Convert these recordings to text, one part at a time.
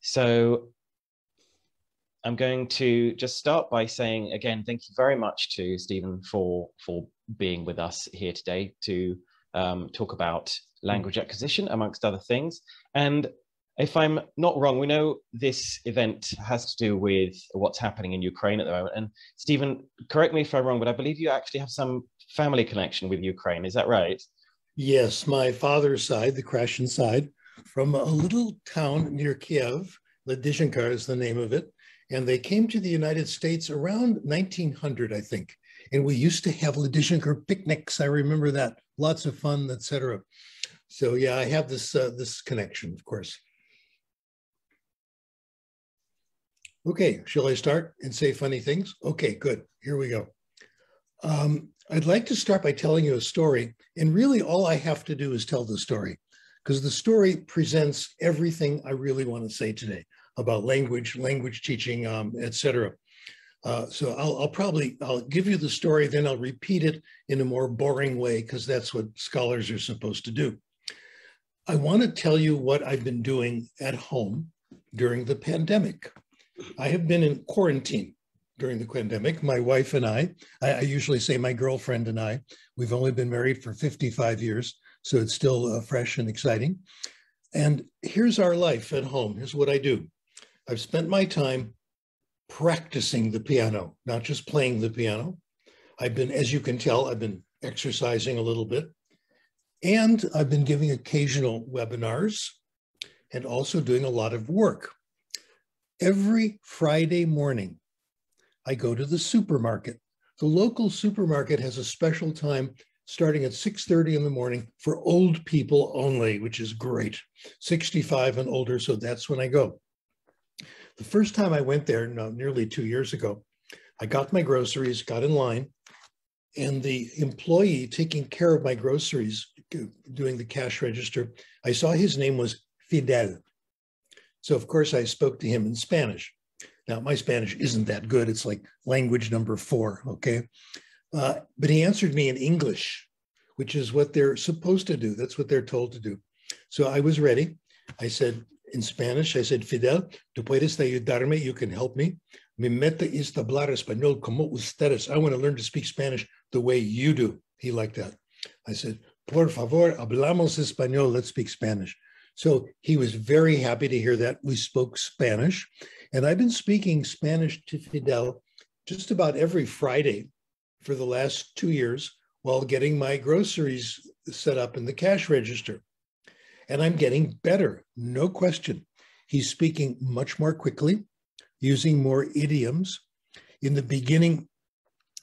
So I'm going to just start by saying, again, thank you very much to Stephen for being with us here today to talk about language acquisition, amongst other things. And if I'm not wrong, we know this event has to do with what's happening in Ukraine at the moment. And Stephen, correct me if I'm wrong, but I believe you actually have some family connection with Ukraine. Is that right? Yes, my father's side, the Krashen side, from a little town near Kiev, Ladyshenka is the name of it. And they came to the United States around 1900, I think. And we used to have Ladyshenka picnics. I remember that. Lots of fun, etc. So yeah, I have this, this connection, of course. Okay, shall I start and say funny things? Okay, good. Here we go. I'd like to start by telling you a story. And really all I have to do is tell the story, because the story presents everything I really want to say today about language teaching, etc. So I'll give you the story, then I'll repeat it in a more boring way, because that's what scholars are supposed to do. I want to tell you what I've been doing at home during the pandemic. I have been in quarantine during the pandemic. My wife and I usually say my girlfriend and I, we've only been married for 55 years, so it's still fresh and exciting. And here's our life at home. Here's what I do. I've spent my time practicing the piano, not just playing the piano. I've been, as you can tell, I've been exercising a little bit. And I've been giving occasional webinars and also doing a lot of work. Every Friday morning, I go to the supermarket. The local supermarket has a special time starting at 6:30 in the morning for old people only, which is great, 65 and older, so that's when I go. The first time I went there, nearly 2 years ago, I got my groceries, got in line, and the employee taking care of my groceries, doing the cash register, I saw his name was Fidel. So of course I spoke to him in Spanish. Now my Spanish isn't that good. It's like language number 4, okay? But he answered me in English, which is what they're supposed to do. That's what they're told to do. So I was ready. I said in Spanish, I said, Fidel, tú puedes ayudarme, you can help me. Mi meta es hablar español como ustedes. I want to learn to speak Spanish the way you do. He liked that. I said, por favor, hablamos español, let's speak Spanish. So he was very happy to hear that. We spoke Spanish, and I've been speaking Spanish to Fidel just about every Friday for the last 2 years while getting my groceries set up in the cash register. And I'm getting better, no question. He's speaking much more quickly, using more idioms. In the beginning,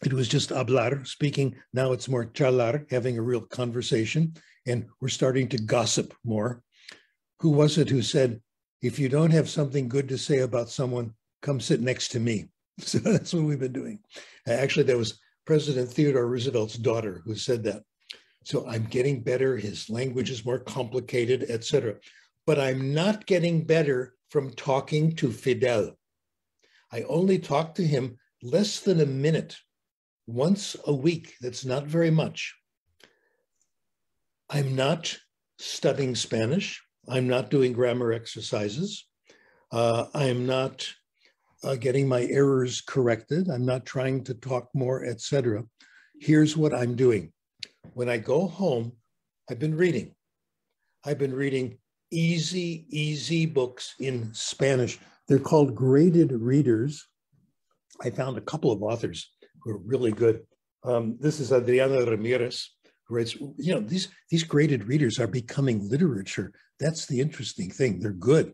it was just hablar, speaking. Now it's more charlar, having a real conversation, and we're starting to gossip more. Who was it who said, if you don't have something good to say about someone, come sit next to me? So that's what we've been doing. Actually, that was President Theodore Roosevelt's daughter who said that. So I'm getting better. His language is more complicated, etc. But I'm not getting better from talking to Fidel. I only talk to him less than a minute, once a week. That's not very much. I'm not studying Spanish. I'm not doing grammar exercises. I'm not getting my errors corrected. I'm not trying to talk more, etc. Here's what I'm doing. When I go home, I've been reading. I've been reading easy books in Spanish. They're called graded readers. I found a couple of authors who are really good. This is Adriana Ramirez, who writes, you know, these graded readers are becoming literature. That's the interesting thing. They're good.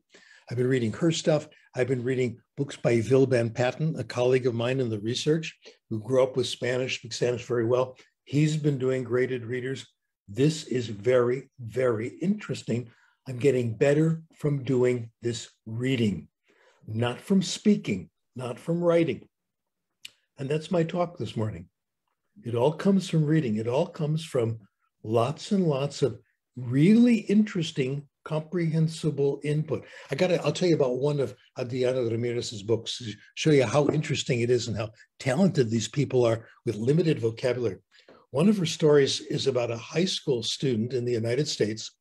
I've been reading her stuff. I've been reading books by Vilban Patton, a colleague of mine in the research who grew up with Spanish, speaks Spanish very well. He's been doing graded readers. This is very, very interesting. I'm getting better from doing this reading, not from speaking, not from writing. And that's my talk this morning. It all comes from reading. It all comes from lots and lots of really interesting, comprehensible input. I'll tell you about one of Adriana Ramirez's books to show you how interesting it is and how talented these people are with limited vocabulary. One of her stories is about a high school student in the United States,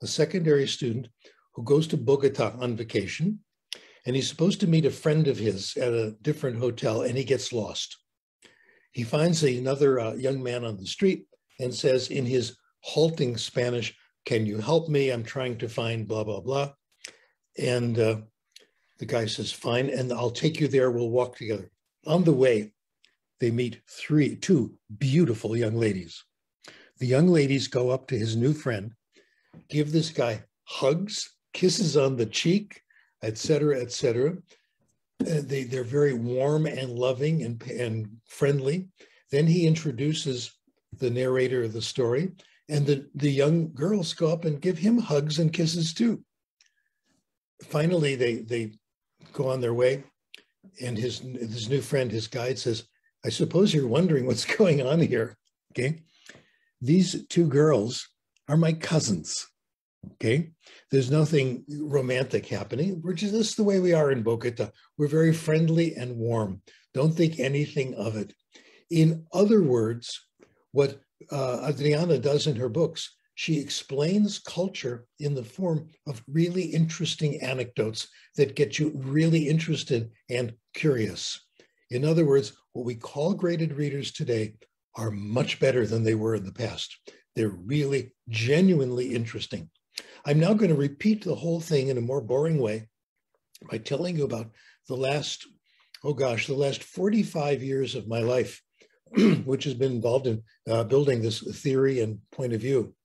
a secondary student who goes to Bogota on vacation. and he's supposed to meet a friend of his at a different hotel, and he gets lost. He finds another young man on the street and says in his halting Spanish, "Can you help me? I'm trying to find blah, blah, blah." And the guy says, "Fine, and I'll take you there. We'll walk together." On the way, they meet two beautiful young ladies. The young ladies go up to his new friend, give this guy hugs, kisses on the cheek, etc., etc. They're very warm and loving and friendly. Then he introduces the narrator of the story, and the young girls go up and give him hugs and kisses too. Finally, they go on their way, and his new friend, his guide, says, "I suppose you're wondering what's going on here, okay? These two girls are my cousins, okay? There's nothing romantic happening. We're just, this is the way we are in Bogota. We're very friendly and warm. Don't think anything of it." In other words, what Adriana does in her books, she explains culture in the form of really interesting anecdotes that get you really interested and curious. In other words, what we call graded readers today are much better than they were in the past. They're really genuinely interesting. I'm now going to repeat the whole thing in a more boring way by telling you about the last 45 years of my life, which has been involved in building this theory and point of view.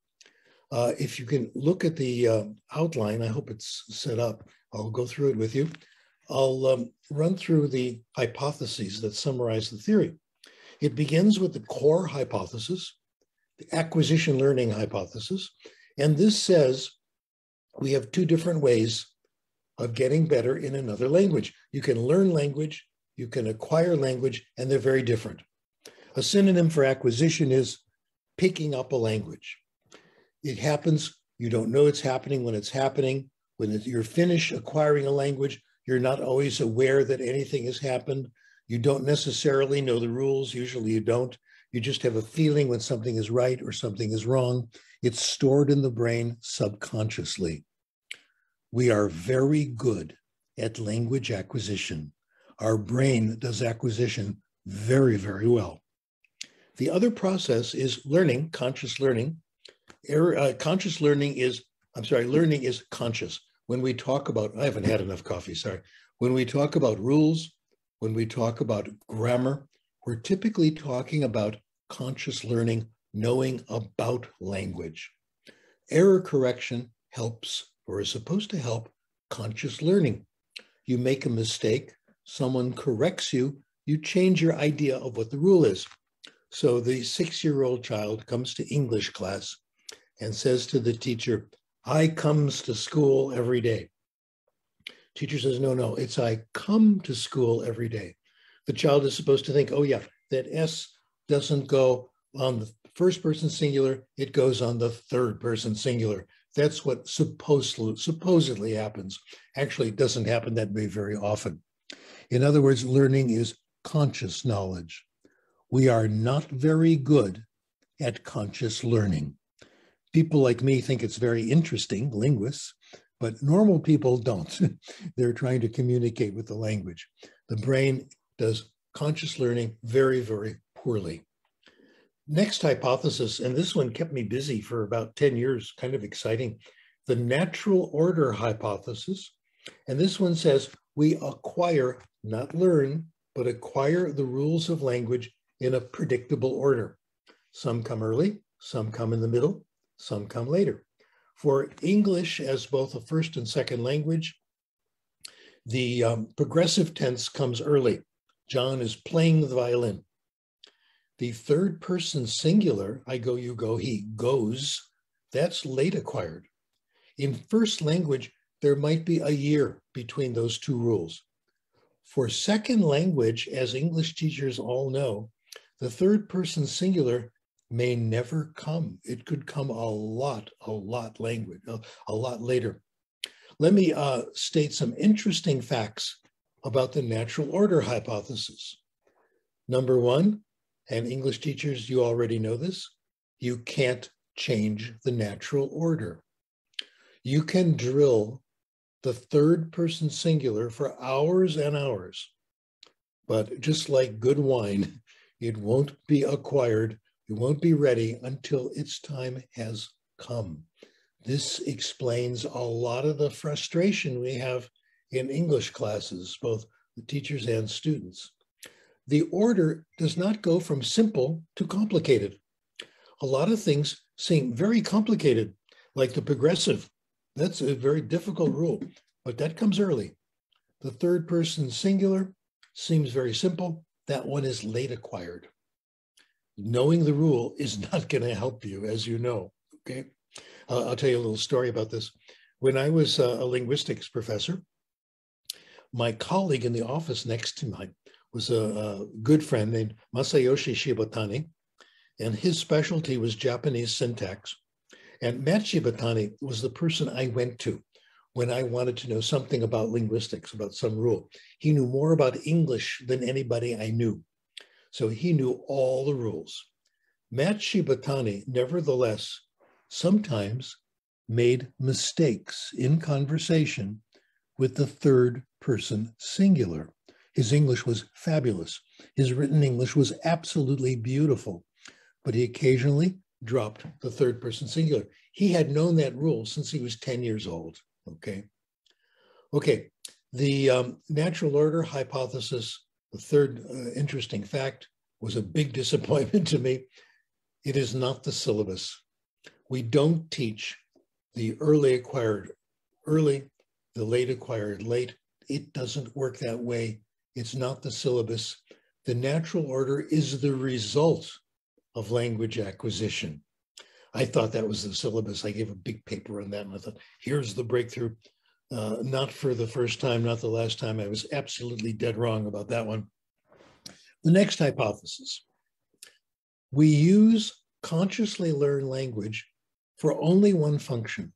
If you can look at the outline, I hope it's set up. I'll go through it with you. I'll run through the hypotheses that summarize the theory. It begins with the core hypothesis, the acquisition learning hypothesis, and this says we have two different ways of getting better in another language. You can learn language, you can acquire language, and they're very different. A synonym for acquisition is picking up a language. It happens, you don't know it's happening when it's happening. When you're finished acquiring a language, you're not always aware that anything has happened. You don't necessarily know the rules, usually you don't. You just have a feeling when something is right or something is wrong. It's stored in the brain subconsciously. We are very good at language acquisition. Our brain does acquisition very, very well. The other process is learning, conscious learning. Learning is conscious. When we talk about, I haven't had enough coffee, sorry. When we talk about rules, when we talk about grammar, we're typically talking about conscious learning, knowing about language. Error correction helps, or is supposed to help, conscious learning. You make a mistake, someone corrects you, you change your idea of what the rule is. So the 6-year-old child comes to English class and says to the teacher, "I comes to school every day." Teacher says, no, it's "I come to school every day." The child is supposed to think, oh yeah, that S doesn't go on the first person singular, it goes on the third person singular. That's what supposedly happens. Actually, it doesn't happen that way very often. In other words, learning is conscious knowledge. We are not very good at conscious learning. People like me think it's very interesting, linguists, but normal people don't. They're trying to communicate with the language. The brain does conscious learning very, very poorly. Next hypothesis, and this one kept me busy for about 10 years, kind of exciting, the natural order hypothesis. And this one says we acquire, not learn, but acquire the rules of language in a predictable order. Some come early, some come in the middle, some come later. For English as both a first and second language, the progressive tense comes early. John is playing the violin. The third person singular, I go, you go, he goes, that's late acquired. In first language, there might be a year between those two rules. For second language, as English teachers all know, the third person singular may never come. It could come a lot later. Let me state some interesting facts about the natural order hypothesis. Number one, and English teachers, you already know this, you can't change the natural order. You can drill the third person singular for hours and hours. But just like good wine, it won't be acquired, it won't be ready until its time has come. This explains a lot of the frustration we have in English classes, both the teachers and students. The order does not go from simple to complicated. A lot of things seem very complicated, like the progressive. That's a very difficult rule, but that comes early. The third person singular seems very simple. That one is late acquired. Knowing the rule is not going to help you, as you know, okay? I'll tell you a little story about this. When I was a linguistics professor, my colleague in the office next to mine was a good friend named Masayoshi Shibatani, and his specialty was Japanese syntax. And Matt Shibatani was the person I went to when I wanted to know something about linguistics, about some rule. He knew more about English than anybody I knew. So he knew all the rules. Matt Shibatani, nevertheless, sometimes made mistakes in conversation with the third person singular. His English was fabulous. His written English was absolutely beautiful, but he occasionally dropped the third person singular. He had known that rule since he was 10 years old, okay? Okay, the natural order hypothesis, the third interesting fact, was a big disappointment to me. It is not the syllabus. We don't teach the early acquired early, the late acquired late. It doesn't work that way. It's not the syllabus. The natural order is the result of language acquisition. I thought that was the syllabus. I gave a big paper on that, and I thought, here's the breakthrough. Not for the first time, not the last time. I was absolutely dead wrong about that one. The next hypothesis. We use consciously learned language for only one function.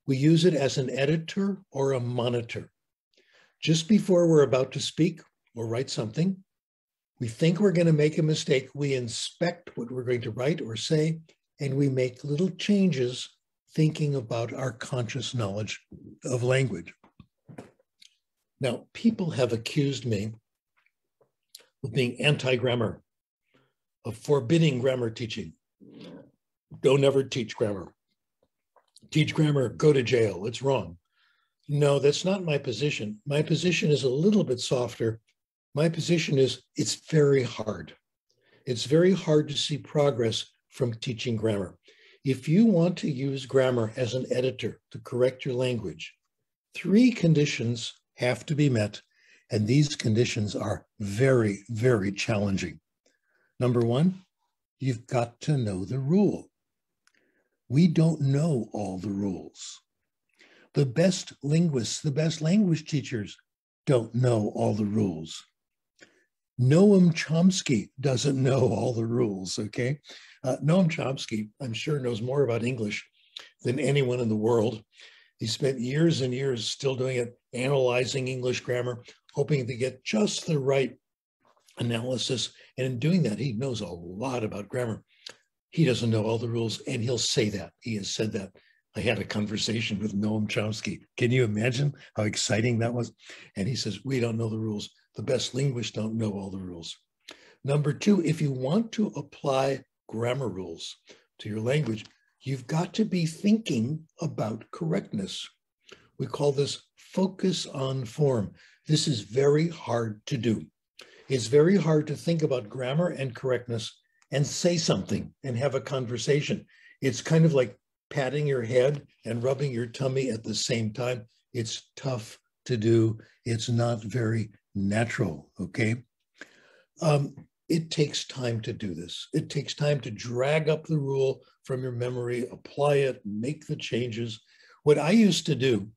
We use it as an editor or a monitor. Just before we're about to speak or write something, we think we're going to make a mistake. We inspect what we're going to write or say, and we make little changes thinking about our conscious knowledge of language. Now, people have accused me of being anti-grammar, of forbidding grammar teaching. Don't ever teach grammar. Teach grammar, go to jail. It's wrong. No, that's not my position. My position is a little bit softer. My position is it's very hard. It's very hard to see progress from teaching grammar. If you want to use grammar as an editor to correct your language, 3 conditions have to be met, and these conditions are very, very challenging. Number 1, you've got to know the rule. We don't know all the rules. The best linguists, the best language teachers don't know all the rules. Noam Chomsky doesn't know all the rules, okay? Noam Chomsky, I'm sure, knows more about English than anyone in the world. He spent years and years still doing it, analyzing English grammar, hoping to get just the right analysis. And in doing that, he knows a lot about grammar. He doesn't know all the rules, and he'll say that. He has said that. I had a conversation with Noam Chomsky. Can you imagine how exciting that was? And he says, we don't know the rules. The best linguists don't know all the rules. Number 2, if you want to apply grammar rules to your language, you've got to be thinking about correctness. We call this focus on form. This is very hard to do. It's very hard to think about grammar and correctness and say something and have a conversation. It's kind of like patting your head and rubbing your tummy at the same time. It's tough to do. It's not very natural, okay? It takes time to do this. It takes time to drag up the rule from your memory, apply it, make the changes. What I used to do,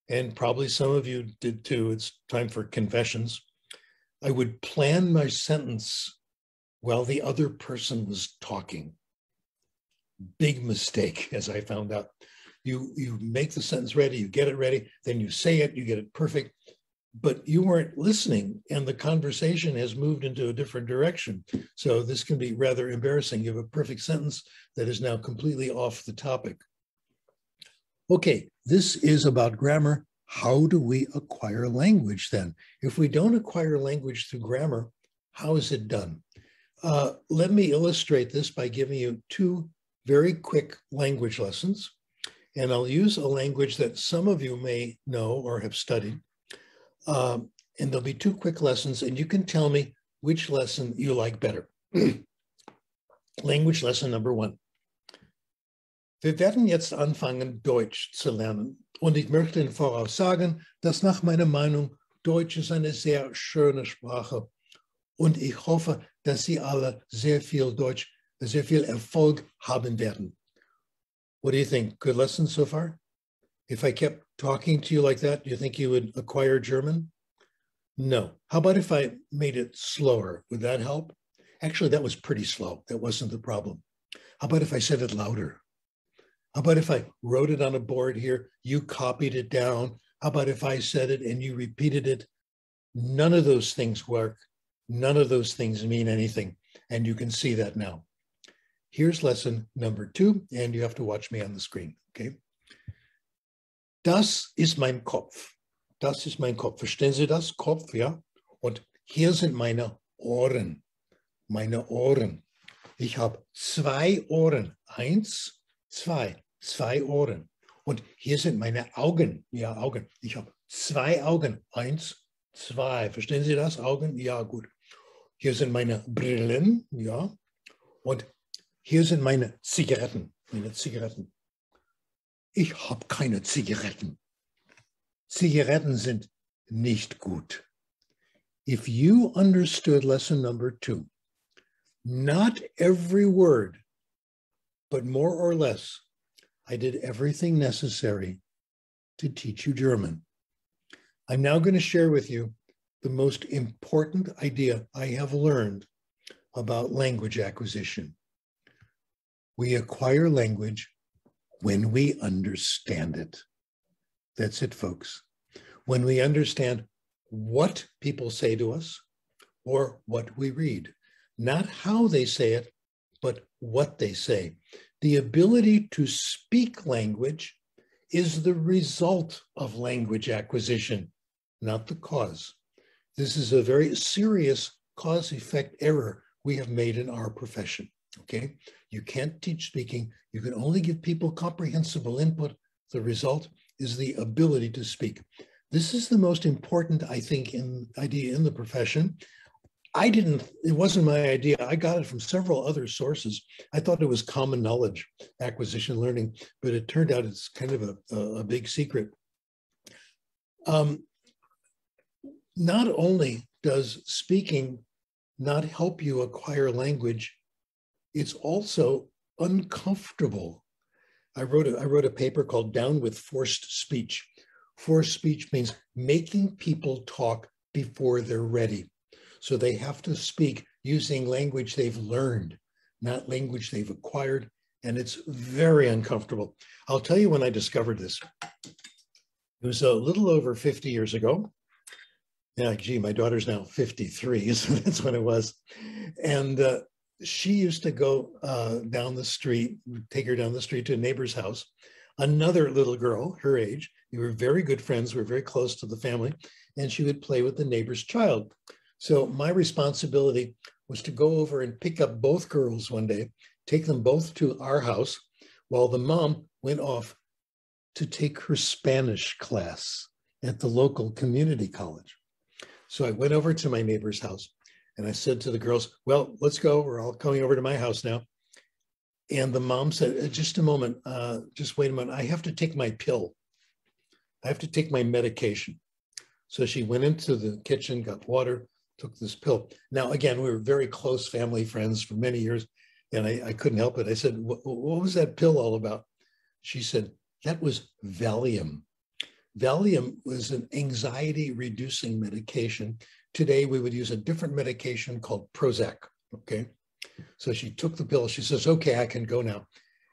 and probably some of you did too, it's time for confessions, I would plan my sentence while the other person was talking. Big mistake, as I found out. You make the sentence ready, you get it ready, then you say it, you get it perfect, but you weren't listening and the conversation has moved into a different direction. So this can be rather embarrassing. You have a perfect sentence that is now completely off the topic. Okay, this is about grammar. how do we acquire language then? If we don't acquire language through grammar, how is it done? Let me illustrate this by giving you two very quick language lessons. And I'll use a language that some of you may know or have studied. And there'll be two quick lessons, and you can tell me which lesson you like better. Language lesson number 1. Wir werden jetzt anfangen, Deutsch zu lernen. Und ich möchte im Voraus sagen, dass nach meiner Meinung Deutsch ist eine sehr schöne Sprache. Und ich hoffe, dass Sie alle sehr viel Erfolg haben werden. What do you think? Good lesson so far? If I kept talking to you like that, do you think you would acquire German? No. How about if I made it slower? Would that help? Actually, that was pretty slow. That wasn't the problem. How about if I said it louder? How about if I wrote it on a board here, you copied it down? How about if I said it and you repeated it? None of those things work. None of those things mean anything. And you can see that now. Here's lesson number 2, and you have to watch me on the screen, okay? Das ist mein Kopf. Das ist mein Kopf. Verstehen Sie das? Kopf, ja? Und hier sind meine Ohren. Meine Ohren. Ich habe 2 Ohren. 1, 2. 2 Ohren. Und hier sind meine Augen. Ja, Augen. Ich habe 2 Augen. 1, 2. Verstehen Sie das? Augen? Ja, gut. Hier sind meine Brillen. Ja. Und hier sind meine Zigaretten. Meine Zigaretten. Ich habe keine Zigaretten. Zigaretten sind nicht gut. If you understood lesson number 2, not every word, but more or less, I did everything necessary to teach you German. I'm now going to share with you the most important idea I have learned about language acquisition. We acquire language when we understand it. That's it, folks. When we understand what people say to us or what we read, not how they say it, but what they say. The ability to speak language is the result of language acquisition, not the cause. This is a very serious cause-effect error we have made in our profession, okay? You can't teach speaking. You can only give people comprehensible input. The result is the ability to speak. This is the most important, I think, idea in the profession. It wasn't my idea. I got it from several other sources. I thought it was common knowledge, acquisition learning, but it turned out it's kind of a big secret. Not only does speaking not help you acquire language, it's also uncomfortable. I wrote a paper called Down with Forced Speech. Forced speech means making people talk before they're ready. So they have to speak using language they've learned, not language they've acquired, and it's very uncomfortable. I'll tell you when I discovered this. It was a little over 50 years ago. Yeah, gee, my daughter's now 53, so that's when it was. And she used to go down the street, take her down the street to a neighbor's house. Another little girl, her age, we were very good friends, we were very close to the family, and she would play with the neighbor's child. So my responsibility was to go over and pick up both girls one day, take them both to our house, while the mom went off to take her Spanish class at the local community college. So I went over to my neighbor's house and I said to the girls, well, let's go. We're all coming over to my house now. And the mom said, just a moment, just wait a moment. I have to take my pill. I have to take my medication. So she went into the kitchen, got water, took this pill. Now, again, we were very close family friends for many years, and I couldn't help it. I said, what was that pill all about? She said, that was Valium. Valium was an anxiety-reducing medication. Today, we would use a different medication called Prozac, okay? So she took the pill. She says, okay, I can go now.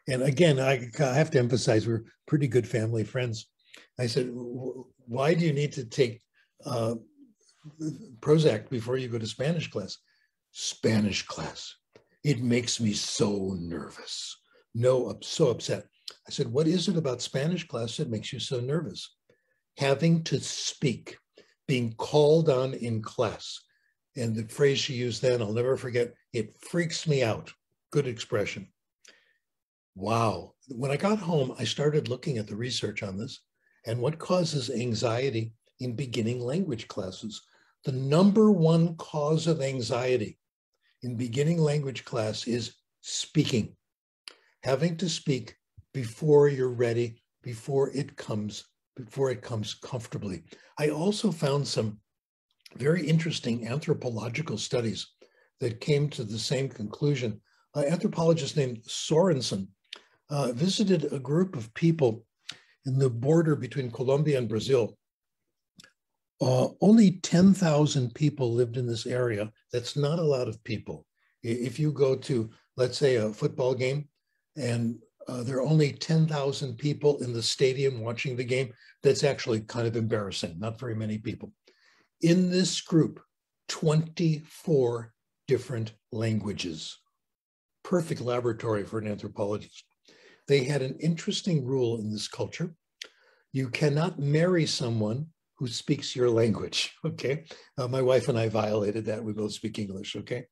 And again, I have to emphasize, we're pretty good family friends. I said, why do you need to take Prozac before you go to Spanish class? Spanish class. It makes me so nervous. No, I'm so upset. I said, what is it about Spanish class that makes you so nervous? having to speak, being called on in class. And the phrase she used then, I'll never forget, it freaks me out. Good expression. Wow. When I got home, I started looking at the research on this and what causes anxiety in beginning language classes. The number one cause of anxiety in beginning language class is speaking, having to speak before you're ready, before it comes comfortably. I also found some very interesting anthropological studies that came to the same conclusion. An anthropologist named Sorensen visited a group of people in the border between Colombia and Brazil. Only 10,000 people lived in this area. That's not a lot of people. If you go to, let's say, a football game, and there are only 10,000 people in the stadium watching the game, that's actually kind of embarrassing, not very many people. In this group, 24 different languages. Perfect laboratory for an anthropologist. They had an interesting rule in this culture. You cannot marry someone who speaks your language, okay? My wife and I violated that. We both speak English, okay?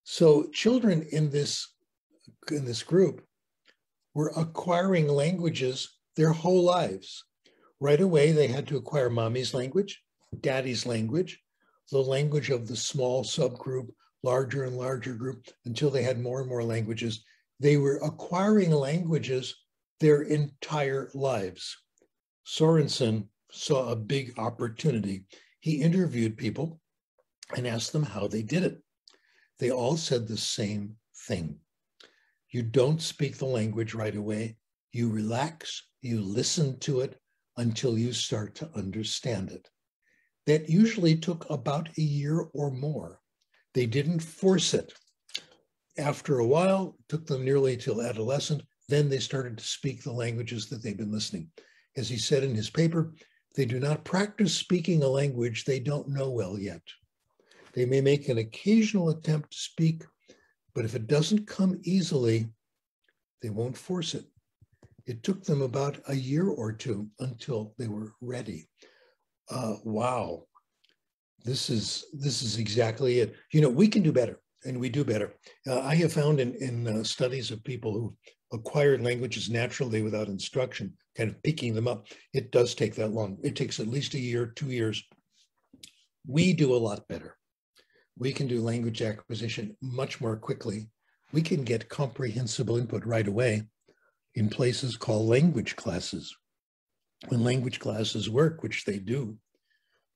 So children in this group were acquiring languages their whole lives. Right away, they had to acquire mommy's language, daddy's language, the language of the small subgroup, larger and larger group, until they had more and more languages. They were acquiring languages their entire lives. Sorensen saw a big opportunity. He interviewed people and asked them how they did it. They all said the same thing. You don't speak the language right away. You relax, you listen to it until you start to understand it. That usually took about a year or more. They didn't force it. After a while, it took them nearly till adolescent, then they started to speak the languages that they've been listening. As he said in his paper, they do not practice speaking a language they don't know well yet. They may make an occasional attempt to speak, but if it doesn't come easily, they won't force it. It took them about a year or two until they were ready. Wow, this is exactly it. You know, we can do better, and we do better. I have found in studies of people who acquired languages naturally without instruction, kind of picking them up, it does take that long. It takes at least a year, 2 years. We do a lot better. We can do language acquisition much more quickly. We can get comprehensible input right away in places called language classes. When language classes work, which they do,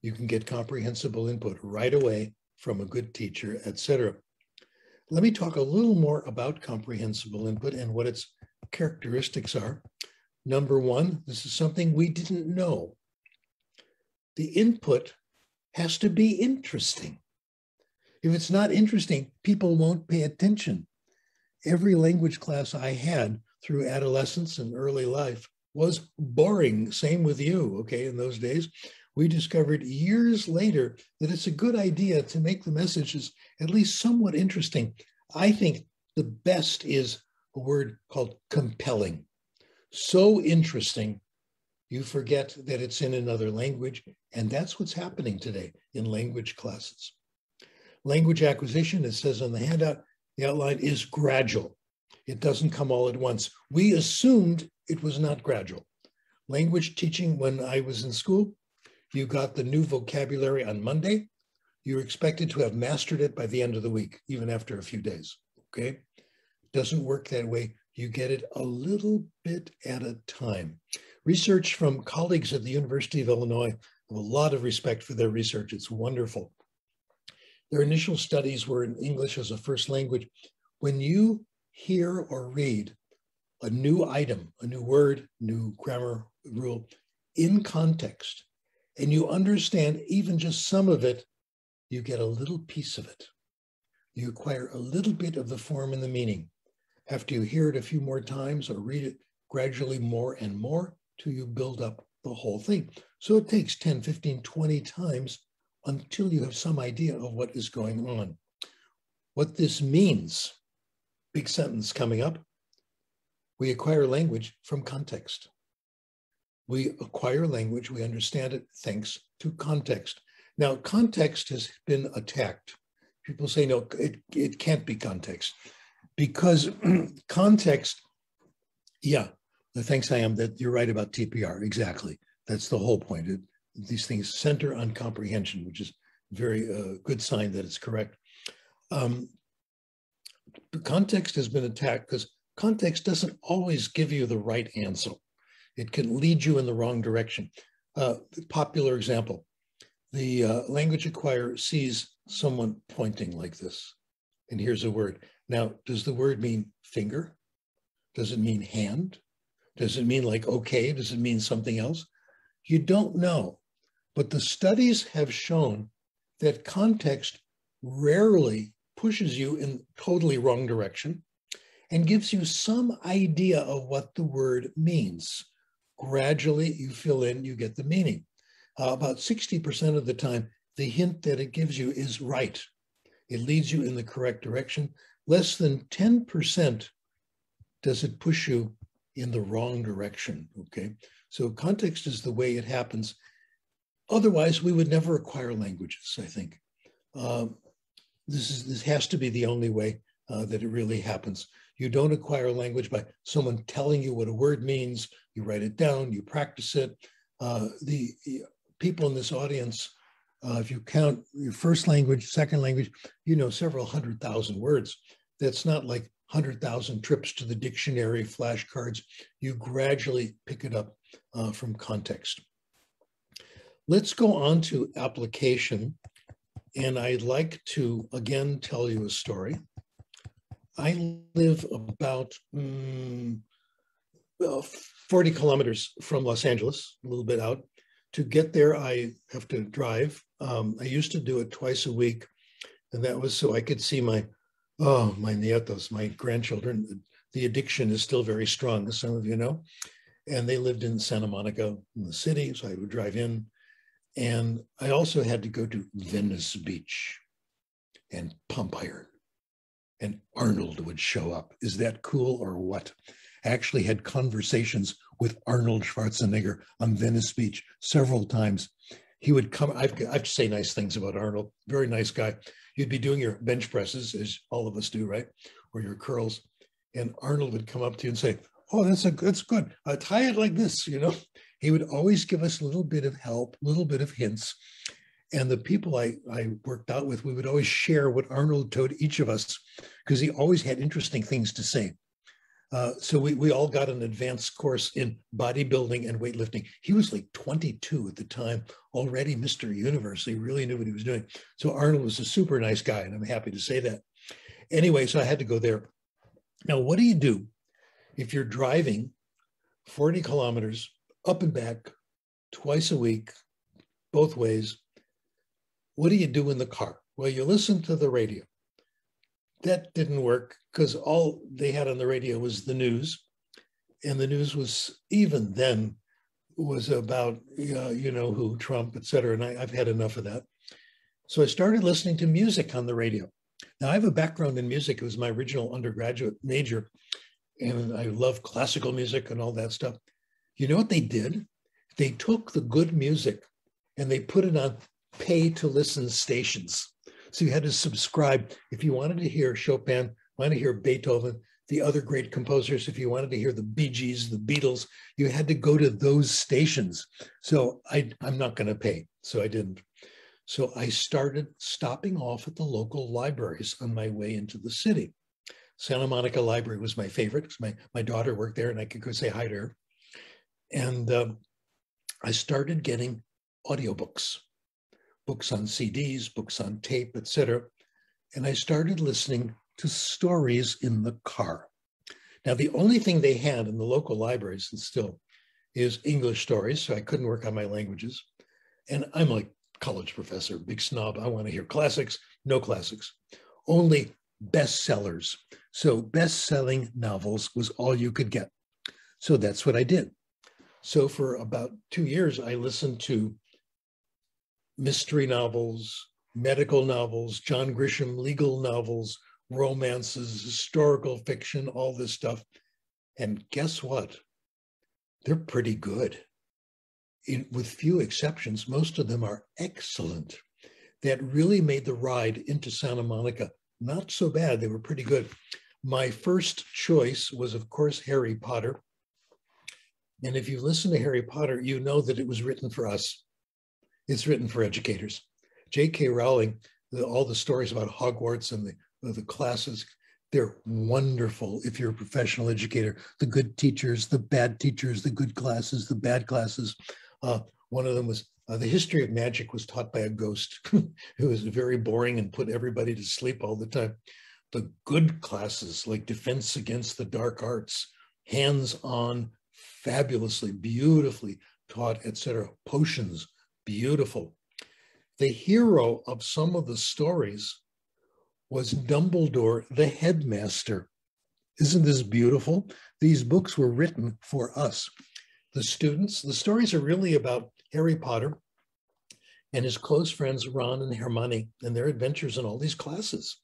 you can get comprehensible input right away from a good teacher, etc. Let me talk a little more about comprehensible input and what its characteristics are. Number one, this is something we didn't know. The input has to be interesting. If it's not interesting, people won't pay attention. Every language class I had through adolescence and early life was boring. Same with you, okay, in those days. We discovered years later that it's a good idea to make the messages at least somewhat interesting. I think the best is a word called compelling. So interesting, you forget that it's in another language, and that's what's happening today in language classes. Language acquisition, it says on the handout, the outline is gradual. It doesn't come all at once. We assumed it was not gradual. Language teaching, when I was in school, you got the new vocabulary on Monday. You're expected to have mastered it by the end of the week, even after a few days, okay? Doesn't work that way. You get it a little bit at a time. Research from colleagues at the University of Illinois, I have a lot of respect for their research. It's wonderful. Their initial studies were in English as a first language. When you hear or read a new item, a new word, new grammar rule in context, and you understand even just some of it, you get a little piece of it. You acquire a little bit of the form and the meaning. After you hear it a few more times or read it gradually more and more till you build up the whole thing. So it takes 10, 15, 20 times until you have some idea of what is going on. What this means, big sentence coming up, we acquire language from context. We acquire language, we understand it thanks to context. Now, context has been attacked. People say, no, it can't be context. Because context, yeah, thanks, I am, that you're right about TPR, exactly. That's the whole point. These things center on comprehension, which is a very good sign that it's correct. The context has been attacked because context doesn't always give you the right answer. It can lead you in the wrong direction. Popular example, the language acquirer sees someone pointing like this, and here's a word. Now, does the word mean finger? Does it mean hand? Does it mean like okay? Does it mean something else? You don't know. But the studies have shown that context rarely pushes you in totally wrong direction and gives you some idea of what the word means. Gradually, you fill in, you get the meaning. About 60% of the time, the hint that it gives you is right. It leads you in the correct direction. Less than 10% does it push you in the wrong direction, okay? So context is the way it happens. Otherwise, we would never acquire languages, I think. This has to be the only way that it really happens. You don't acquire language by someone telling you what a word means. You write it down, you practice it. The people in this audience, if you count your first language, second language, you know several 100,000 words. That's not like 100,000 trips to the dictionary, flashcards. You gradually pick it up from context. Let's go on to application. And I'd like to, again, tell you a story. I live about 40 kilometers from Los Angeles, a little bit out. To get there, I have to drive. I used to do it twice a week, and that was so I could see my nietos, my grandchildren. The addiction is still very strong, as some of you know. And they lived in Santa Monica in the city, so I would drive in. And I also had to go to Venice Beach and pump iron. And Arnold would show up. Is that cool or what? I actually had conversations with Arnold Schwarzenegger on Venice Beach several times. He would come, I have to say nice things about Arnold, very nice guy. You'd be doing your bench presses, as all of us do, right? Or your curls. And Arnold would come up to you and say, oh, that's good. Tie it like this, you know? He would always give us a little bit of help, a little bit of hints. And the people I worked out with, we would always share what Arnold told each of us because he always had interesting things to say. So we all got an advanced course in bodybuilding and weightlifting. He was like 22 at the time, already Mr. Universe. He really knew what he was doing. So Arnold was a super nice guy, and I'm happy to say that. Anyway, so I had to go there. Now, what do you do if you're driving 40 kilometers up and back twice a week, both ways? What do you do in the car? Well, you listen to the radio. That didn't work because all they had on the radio was the news. And the news was, even then, was about, you know who, Trump, et cetera. And I've had enough of that. So I started listening to music on the radio. Now, I have a background in music. It was my original undergraduate major. And I love classical music and all that stuff. You know what they did? They took the good music and they put it on pay-to-listen stations. So you had to subscribe. If you wanted to hear Chopin, wanted to hear Beethoven, the other great composers, if you wanted to hear the Bee Gees, the Beatles, you had to go to those stations. So I'm not going to pay. So I didn't. So I started stopping off at the local libraries on my way into the city. Santa Monica Library was my favorite because my daughter worked there and I could go say hi to her. And I started getting audiobooks, books on CDs, books on tape, etc. And I started listening to stories in the car. Now, the only thing they had in the local libraries, and still, is English stories, so I couldn't work on my languages. And I'm like college professor, big snob. I want to hear classics, no classics, only bestsellers. So best-selling novels was all you could get. So that's what I did. So for about 2 years, I listened to mystery novels, medical novels, John Grisham legal novels, romances, historical fiction, all this stuff. And guess what? They're pretty good. with few exceptions, most of them are excellent. That really made the ride into Santa Monica not so bad. They were pretty good. My first choice was, of course, Harry Potter. And if you listen to Harry Potter, you know that it was written for us. It's written for educators. J.K. Rowling, all the stories about Hogwarts and the classes, they're wonderful if you're a professional educator. The good teachers, the bad teachers, the good classes, the bad classes. One of them was the history of magic was taught by a ghost who was very boring and put everybody to sleep all the time. The good classes like defense against the dark arts, hands-on, fabulously, beautifully taught, etc. Potions, beautiful. The hero of some of the stories was Dumbledore, the headmaster. Isn't this beautiful? These books were written for us. The students, the stories are really about Harry Potter and his close friends, Ron and Hermione, and their adventures in all these classes.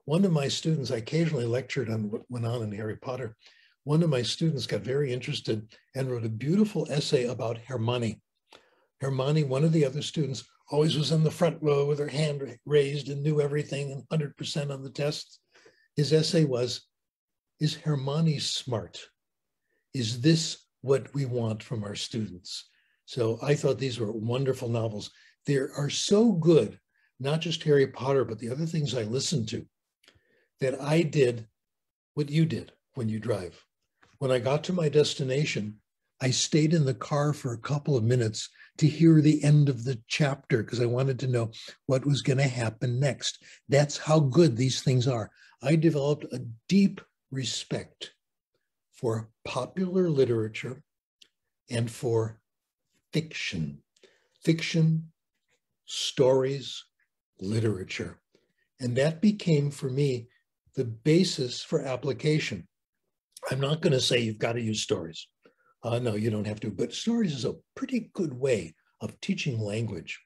One of my students, I occasionally lectured on what went on in Harry Potter. One of my students got very interested and wrote a beautiful essay about Hermione. Hermione, one of the other students, always was in the front row with her hand raised and knew everything and 100% on the tests. His essay was, is Hermione smart? Is this what we want from our students? So I thought these were wonderful novels. They are so good, not just Harry Potter, but the other things I listened to, that I did what you did when you drive. When I got to my destination, I stayed in the car for a couple of minutes to hear the end of the chapter because I wanted to know what was going to happen next. That's how good these things are. I developed a deep respect for popular literature and for fiction. Fiction, stories, literature. And that became, for me, the basis for application. I'm not going to say you've got to use stories. No, you don't have to, but stories is a pretty good way of teaching language.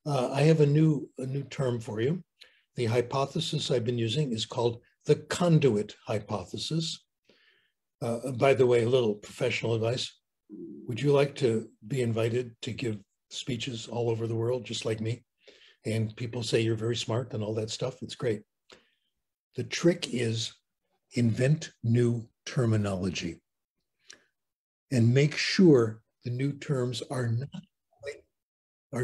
I have a new term for you. The hypothesis I've been using is called the Conduit Hypothesis. By the way, a little professional advice. Would you like to be invited to give speeches all over the world, just like me? And people say you're very smart and all that stuff. It's great. The trick is invent new terminology and make sure the new terms are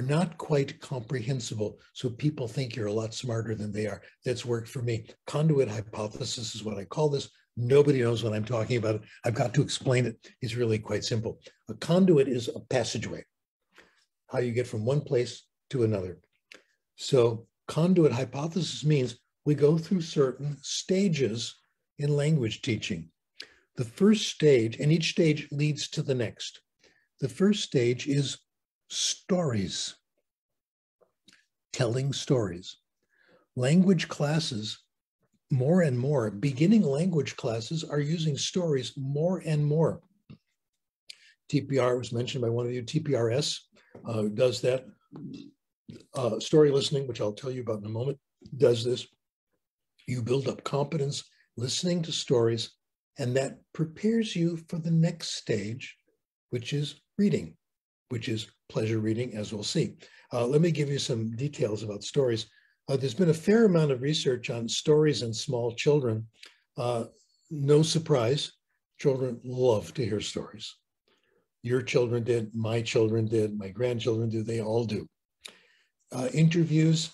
not quite comprehensible so people think you're a lot smarter than they are. That's worked for me. Conduit hypothesis is what I call this. Nobody knows what I'm talking about. I've got to explain it. It's really quite simple. A conduit is a passageway, how you get from one place to another. So conduit hypothesis means we go through certain stages in language teaching. The first stage, and each stage leads to the next. The first stage is stories, telling stories. Language classes, more and more, beginning language classes are using stories more and more. TPR was mentioned by one of you, TPRS does that. Story listening, which I'll tell you about in a moment, does this. You build up competence listening to stories, and that prepares you for the next stage, which is reading, which is pleasure reading, as we'll see. Let me give you some details about stories. There's been a fair amount of research on stories in small children. No surprise, children love to hear stories. Your children did, my children did, my grandchildren do, they all do. Interviews,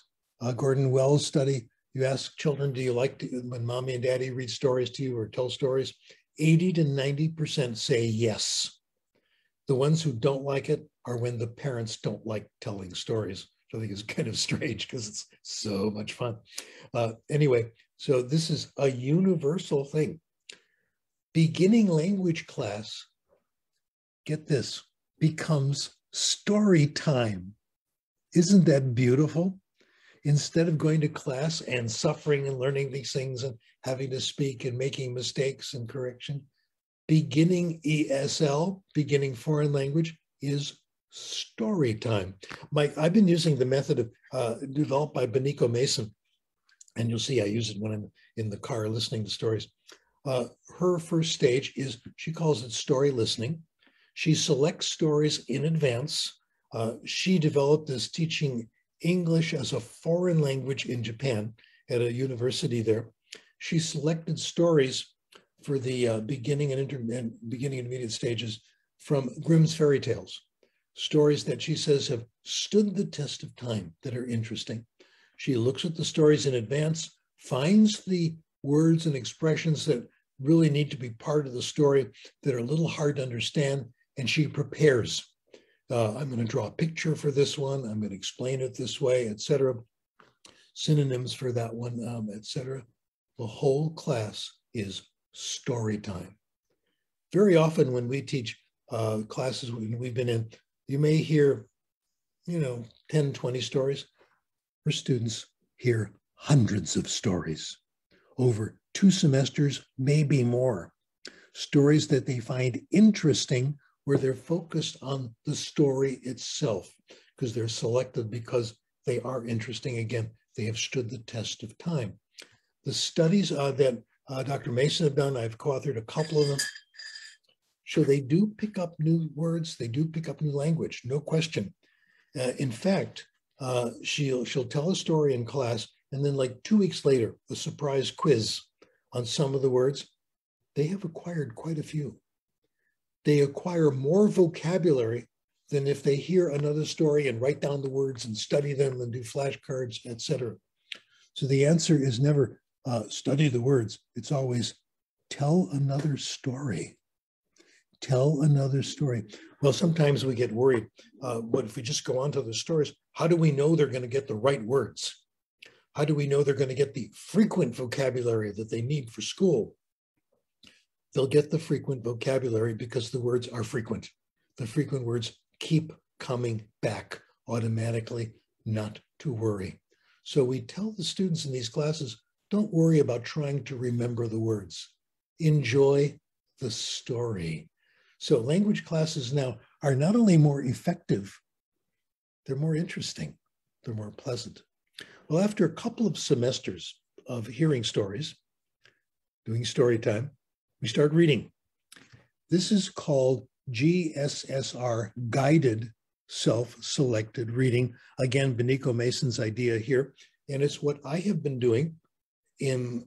Gordon Wells study, you ask children, do you like to, when mommy and daddy read stories to you or tell stories? 80 to 90% say yes. The ones who don't like it are when the parents don't like telling stories. I think it's kind of strange because it's so much fun. Anyway, so this is a universal thing. Beginning language class, get this, becomes story time. Isn't that beautiful? Instead of going to class and suffering and learning these things and having to speak and making mistakes and correction, beginning ESL, beginning foreign language, is story time. I've been using the method developed by Benico Mason, and you'll see I use it when I'm in the car listening to stories. Her first stage is, she calls it story listening. She selects stories in advance. She developed this teaching English as a foreign language in Japan at a university there. She selected stories for the beginning and intermediate stages from Grimm's fairy tales, stories that she says have stood the test of time, that are interesting. She looks at the stories in advance, finds the words and expressions that really need to be part of the story that are a little hard to understand, and she prepares. I'm going to draw a picture for this one. I'm going to explain it this way, etc. Synonyms for that one, etc. The whole class is story time. Very often when we teach classes we've been in, you may hear, 10, 20 stories. Her students hear hundreds of stories over 2 semesters, maybe more. Stories that they find interesting, where they're focused on the story itself, because they're selected because they are interesting. Again, they have stood the test of time. The studies that Dr. Mason have done, I've co-authored a couple of them, show they do pick up new words, they do pick up new language, no question. In fact, she'll tell a story in class, and then like 2 weeks later, a surprise quiz on some of the words. They have acquired quite a few. They acquire more vocabulary than if they hear another story and write down the words and study them and do flashcards, etc. So the answer is never study the words. It's always tell another story. Tell another story. Well, sometimes we get worried. What if we just go on to the stories? How do we know they're going to get the right words? How do we know they're going to get the frequent vocabulary that they need for school? They'll get the frequent vocabulary because the words are frequent. The frequent words keep coming back automatically, not to worry. So we tell the students in these classes, don't worry about trying to remember the words. Enjoy the story. So language classes now are not only more effective, they're more interesting, they're more pleasant. Well, after a couple of semesters of hearing stories, doing story time, we start reading. This is called GSSR, Guided Self-Selected Reading. Again, Benico Mason's idea here. And it's what I have been doing in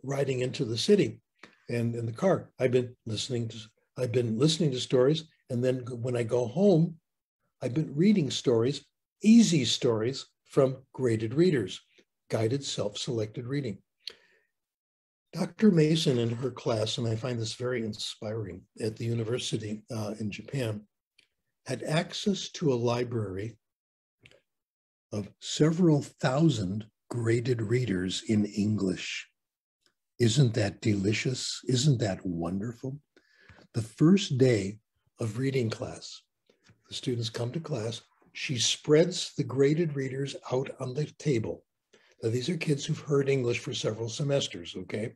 riding into the city and in the car. I've been listening to stories. And then when I go home, I've been reading stories, easy stories from graded readers, guided self-selected reading. Dr. Mason in her class, and I find this very inspiring, at the university in Japan, had access to a library of several thousand graded readers in English. Isn't that delicious? Isn't that wonderful? The first day of reading class, the students come to class, she spreads the graded readers out on the table. Now, these are kids who've heard English for several semesters, okay?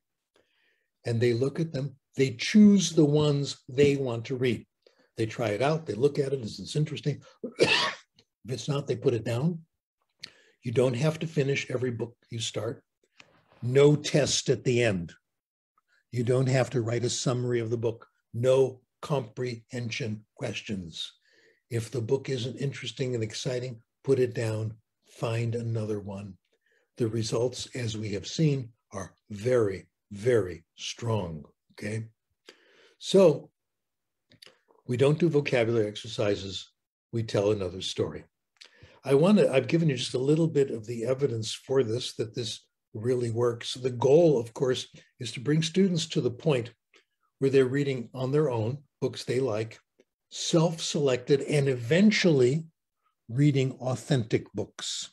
And they look at them, they choose the ones they want to read. They try it out, they look at it, is this interesting? If it's not, they put it down. You don't have to finish every book you start. No test at the end. You don't have to write a summary of the book. No comprehension questions. If the book isn't interesting and exciting, put it down, find another one. The results, as we have seen, are very, very strong, okay? So we don't do vocabulary exercises, we tell another story. I've given you just a little bit of the evidence for this, that this really works. The goal, of course, is to bring students to the point where they're reading on their own, books they like, self-selected, and eventually reading authentic books,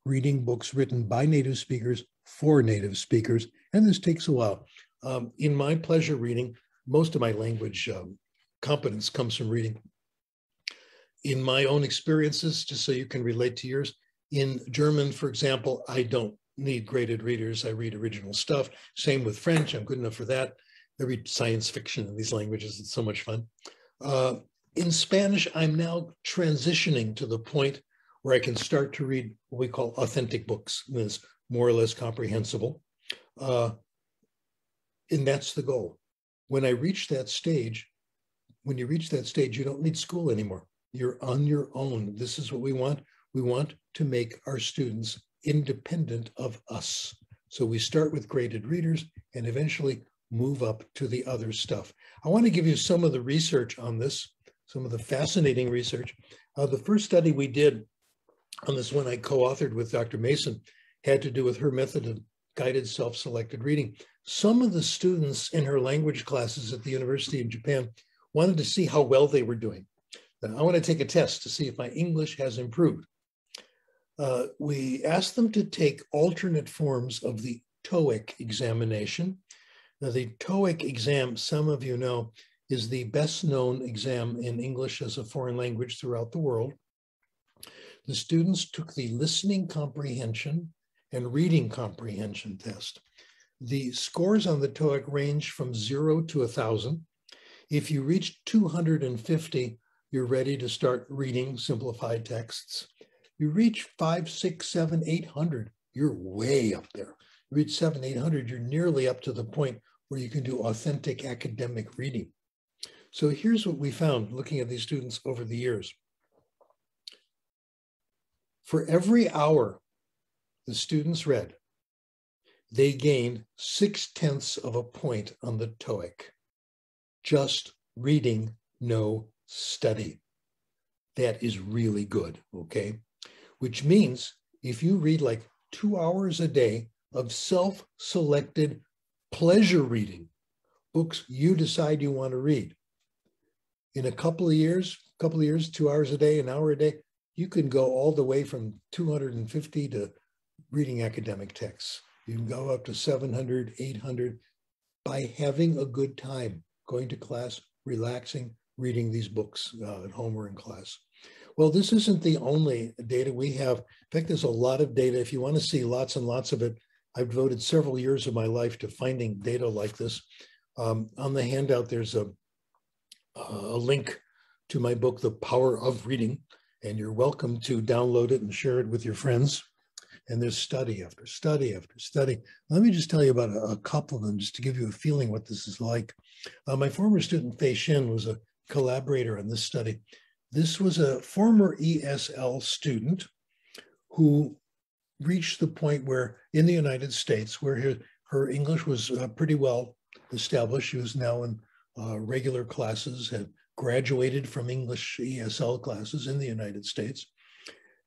reading books written by native speakers for native speakers. And this takes a while. In my pleasure reading, most of my language competence comes from reading. In my own experiences, just so you can relate to yours, in German, for example, I don't need graded readers. I read original stuff. Same with French. I'm good enough for that. I read science fiction in these languages. It's so much fun. In Spanish, I'm now transitioning to the point where I can start to read what we call authentic books. It's more or less comprehensible. And that's the goal. When I reach that stage, when you reach that stage, you don't need school anymore. You're on your own. This is what we want. We want to make our students independent of us. So we start with graded readers and eventually move up to the other stuff. I want to give you some of the research on this, some of the fascinating research. The first study we did on this one I co-authored with Dr. Mason had to do with her method of guided self-selected reading. Some of the students in her language classes at the university in Japan wanted to see how well they were doing. Now, I want to take a test to see if my English has improved. We asked them to take alternate forms of the TOEIC examination. Now, the TOEIC exam, some of you know, is the best known exam in English as a foreign language throughout the world. The students took the listening comprehension and reading comprehension test. The scores on the TOEIC range from 0 to 1,000. If you reach 250, you're ready to start reading simplified texts. You reach 5, 6, 7, 800, you're way up there. You reach 700, 800, you're nearly up to the point where you can do authentic academic reading. So here's what we found looking at these students over the years. For every hour the students read, they gained 0.6 of a point on the TOEIC. Just reading, no study. That is really good, okay? Which means if you read like 2 hours a day of self-selected pleasure reading, books you decide you want to read, in a couple of years, 2 hours a day, an hour a day, you can go all the way from 250 to reading academic texts. You can go up to 700, 800 by having a good time, going to class, relaxing, reading these books at home or in class. Well, this isn't the only data we have. In fact, there's a lot of data. If you want to see lots and lots of it, I've devoted several years of my life to finding data like this. On the handout, there's a link to my book, The Power of Reading, and you're welcome to download it and share it with your friends. And there's study after study after study. Let me just tell you about a couple of them, just to give you a feeling what this is like. My former student, Fei Shin, was a collaborator on this study. This was a former ESL student who reached the point where, in the United States, where her English was pretty well established. She was now in regular classes, had graduated from English ESL classes in the United States.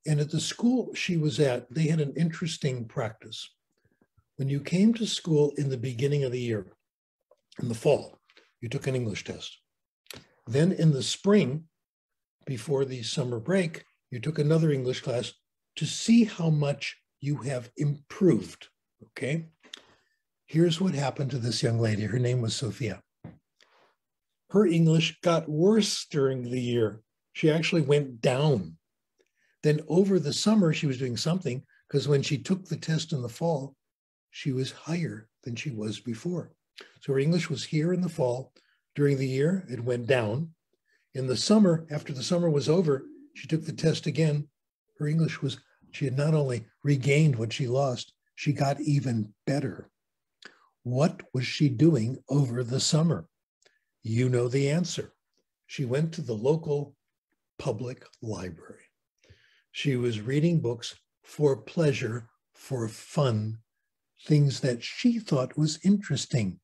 And at the school she was at, they had an interesting practice. When you came to school in the beginning of the year, in the fall, you took an English test. Then in the spring, before the summer break, you took another English class to see how much you have improved, okay? Here's what happened to this young lady. Her name was Sophia. Her English got worse during the year. She actually went down. Then over the summer, she was doing something, because when she took the test in the fall, she was higher than she was before. So her English was here in the fall. During the year, it went down. In the summer, after the summer was over, she took the test again. Her English was, she had not only regained what she lost, she got even better. What was she doing over the summer? You know the answer. She went to the local public library. She was reading books for pleasure, for fun, things that she thought was interesting.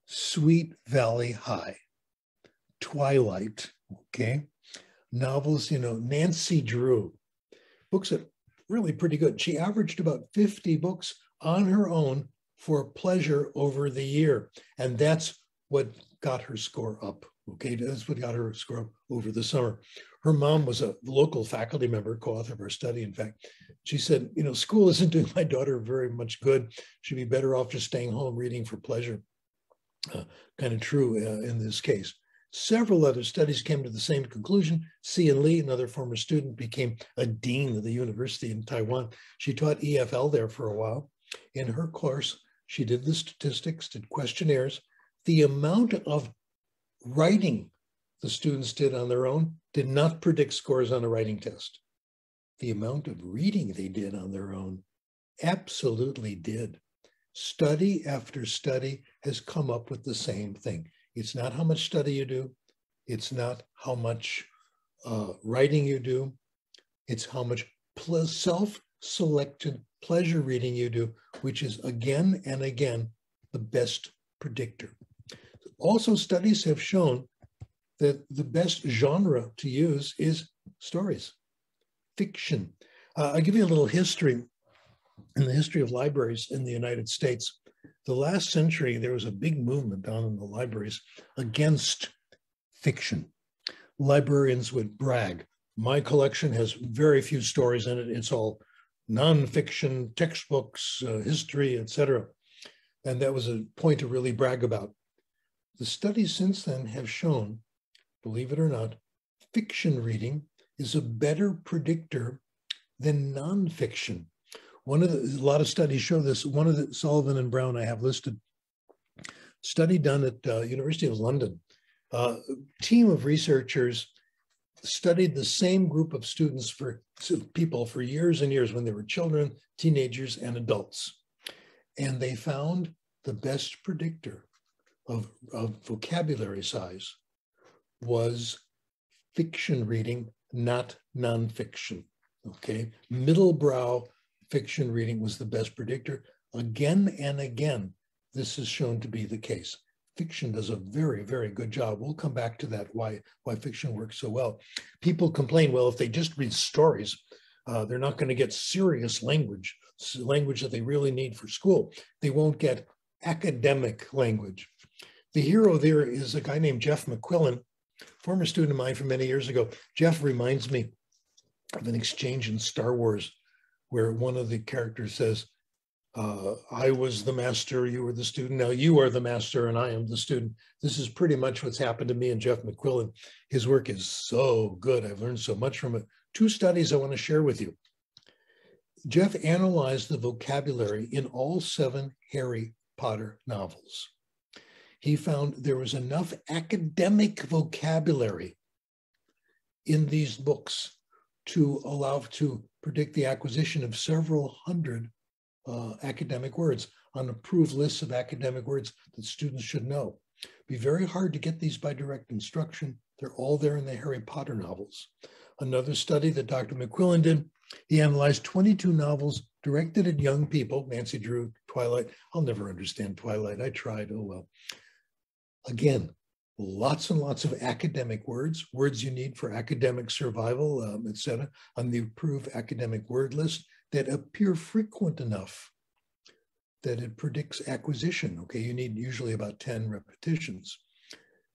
Sweet Valley High, Twilight, okay? Novels, you know, Nancy Drew, books that really pretty good. She averaged about 50 books on her own for pleasure over the year. And that's what got her score up, okay? That's what got her score up over the summer. Her mom was a local faculty member, co-author of our study, in fact. She said, you know, school isn't doing my daughter very much good. She'd be better off just staying home reading for pleasure. Kind of true in this case. Several other studies came to the same conclusion. Sian Lee, another former student, became a dean of the university in Taiwan. She taught EFL there for a while. In her course, she did the statistics, did questionnaires. The amount of writing the students did on their own did not predict scores on a writing test. The amount of reading they did on their own absolutely did. Study after study has come up with the same thing. It's not how much study you do. It's not how much writing you do. It's how much self-selected pleasure reading you do, which is again and again the best predictor. Also, studies have shown that the best genre to use is stories, fiction. I'll give you a little history. In the history of libraries in the United States, the last century, there was a big movement down in the libraries against fiction. Librarians would brag, my collection has very few stories in it. It's all nonfiction, textbooks, history, etc. And that was a point to really brag about. The studies since then have shown, believe it or not, fiction reading is a better predictor than nonfiction. A lot of studies show this. One of the Sullivan and Brown I have listed, study done at University of London. Team of researchers studied the same group of people for years and years when they were children, teenagers, and adults. And they found the best predictor of vocabulary size was fiction reading, not nonfiction. Okay, middlebrow fiction reading was the best predictor. Again and again, this is shown to be the case. Fiction does a very, very good job. We'll come back to that, why fiction works so well. People complain, well, if they just read stories, they're not going to get serious language that they really need for school. They won't get academic language. The hero there is a guy named Jeff McQuillan, former student of mine from many years ago. Jeff reminds me of an exchange in Star Wars where one of the characters says, I was the master, you were the student, now you are the master and I am the student. This is pretty much what's happened to me and Jeff McQuillan. His work is so good. I've learned so much from it. 2 studies I want to share with you. Jeff analyzed the vocabulary in all 7 Harry Potter novels. He found there was enough academic vocabulary in these books to allow to predict the acquisition of several hundred academic words on approved lists of academic words that students should know. It'd be very hard to get these by direct instruction. They're all there in the Harry Potter novels. Another study that Dr. McQuillan did, he analyzed 22 novels directed at young people. Nancy Drew, Twilight. I'll never understand Twilight. I tried, oh well. Again, lots and lots of academic words you need for academic survival, etc., on the approved academic word list that appear frequent enough that it predicts acquisition. Okay, you need usually about 10 repetitions.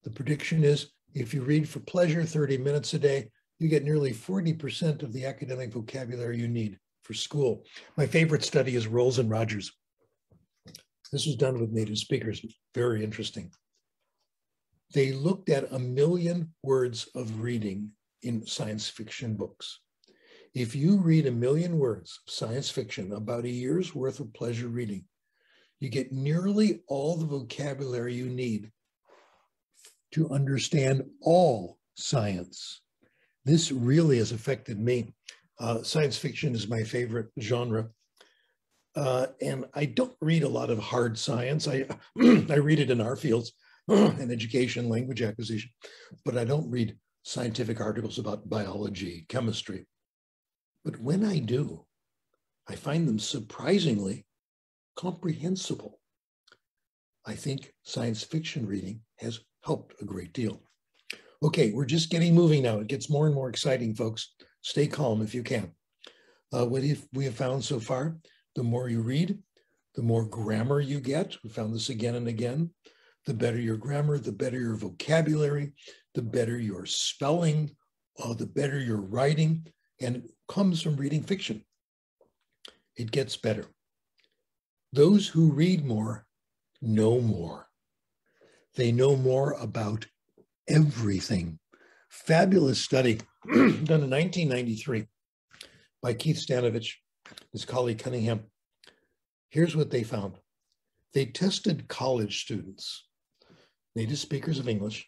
The prediction is if you read for pleasure 30 minutes a day, you get nearly 40% of the academic vocabulary you need for school. My favorite study is Rolls and Rogers. This was done with native speakers, very interesting. They looked at 1 million words of reading in science fiction books. If you read 1 million words of science fiction, about a year's worth of pleasure reading, you get nearly all the vocabulary you need to understand all science. This really has affected me. Science fiction is my favorite genre. And I don't read a lot of hard science. I read it in our fields, in education, language acquisition, but I don't read scientific articles about biology, chemistry. But when I do, I find them surprisingly comprehensible. I think science fiction reading has helped a great deal. Okay, we're just getting moving now. It gets more and more exciting, folks. Stay calm if you can. What we have found so far, the more you read, the more grammar you get. We found this again and again. The better your grammar, the better your vocabulary, the better your spelling, the better your writing, and it comes from reading fiction. It gets better. Those who read more know more. They know more about everything. Fabulous study done in 1993 by Keith Stanovich, his colleague Cunningham. Here's what they found. They tested college students, native speakers of English,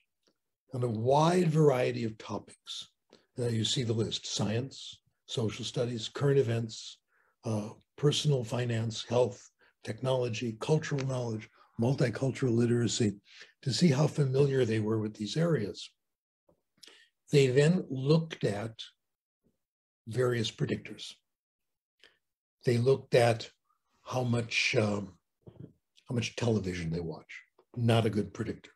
on a wide variety of topics. You see the list: science, social studies, current events, personal finance, health, technology, cultural knowledge, multicultural literacy, to see how familiar they were with these areas. They then looked at various predictors. They looked at how much television they watch, not a good predictor.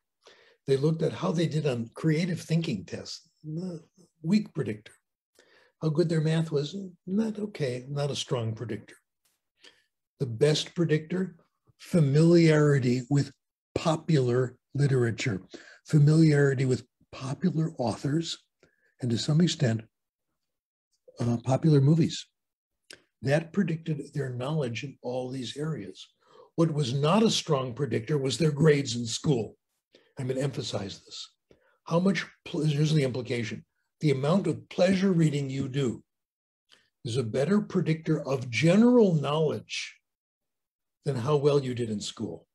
They looked at how they did on creative thinking tests, weak predictor. How good their math was, not okay, not a strong predictor. The best predictor, familiarity with popular literature, familiarity with popular authors, and to some extent, popular movies. That predicted their knowledge in all these areas. What was not a strong predictor was their grades in school. I'm going to emphasize this. How much, here's the implication, the amount of pleasure reading you do is a better predictor of general knowledge than how well you did in school.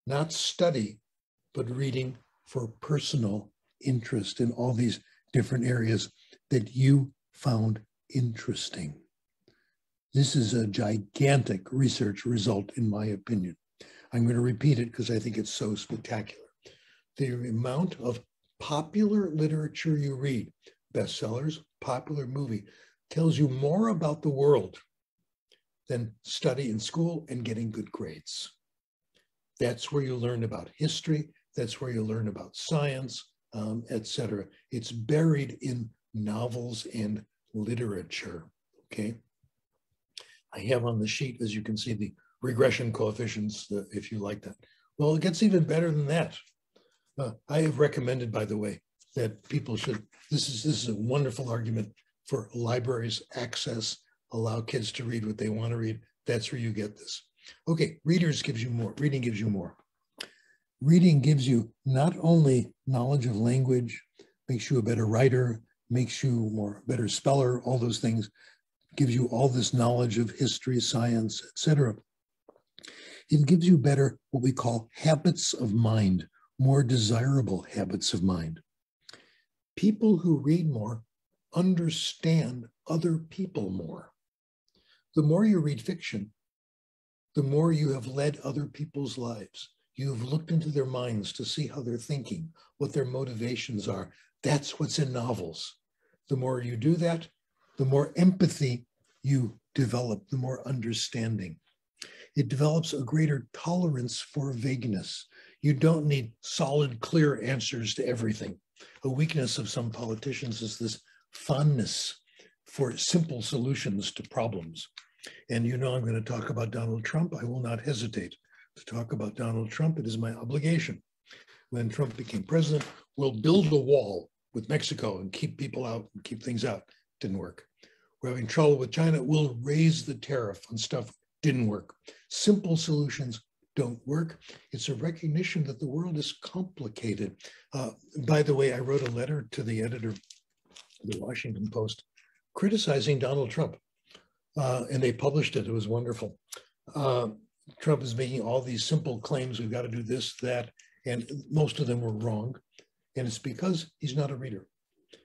Not study, but reading for personal interest in all these different areas that you found interesting. This is a gigantic research result, in my opinion. I'm going to repeat it because I think it's so spectacular. The amount of popular literature you read, bestsellers, popular movie, tells you more about the world than study in school and getting good grades. That's where you learn about history. That's where you learn about science, etc. It's buried in novels and literature, okay? I have on the sheet, as you can see, the regression coefficients, if you like that. Well, it gets even better than that. I have recommended, by the way, that people should, this is a wonderful argument for libraries access, allow kids to read what they want to read. That's where you get this. Okay, readers gives you more, reading gives you more. Reading gives you not only knowledge of language, makes you a better writer, makes you a better speller, all those things, gives you all this knowledge of history, science, etc. It gives you better, what we call habits of mind, more desirable habits of mind. People who read more understand other people more. The more you read fiction, the more you have led other people's lives. You've looked into their minds to see how they're thinking, what their motivations are. That's what's in novels. The more you do that, the more empathy you develop, the more understanding. It develops a greater tolerance for vagueness. You don't need solid, clear answers to everything. A weakness of some politicians is this fondness for simple solutions to problems. And you know I'm going to talk about Donald Trump. I will not hesitate to talk about Donald Trump. It is my obligation. When Trump became president, we'll build a wall with Mexico and keep people out and keep things out. Didn't work. We're having trouble with China. We'll raise the tariff on stuff. Didn't work. Simple solutions don't work. It's a recognition that the world is complicated. By the way, I wrote a letter to the editor of the Washington Post criticizing Donald Trump. And they published it. It was wonderful. Trump is making all these simple claims. We've got to do this, that, and most of them were wrong. And it's because he's not a reader.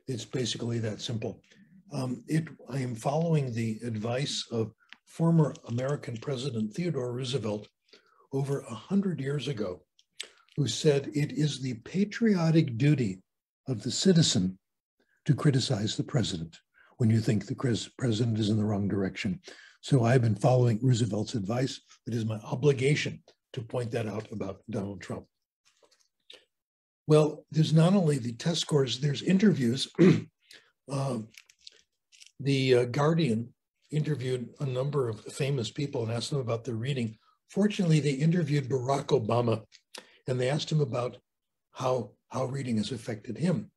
It's basically that simple. I am following the advice of former American President Theodore Roosevelt over 100 years ago, who said it is the patriotic duty of the citizen to criticize the president when you think the president is in the wrong direction. So I've been following Roosevelt's advice. It is my obligation to point that out about Donald Trump. Well, there's not only the test scores, there's interviews. The Guardian interviewed a number of famous people and asked them about their reading. Fortunately, they interviewed Barack Obama and they asked him about how reading has affected him.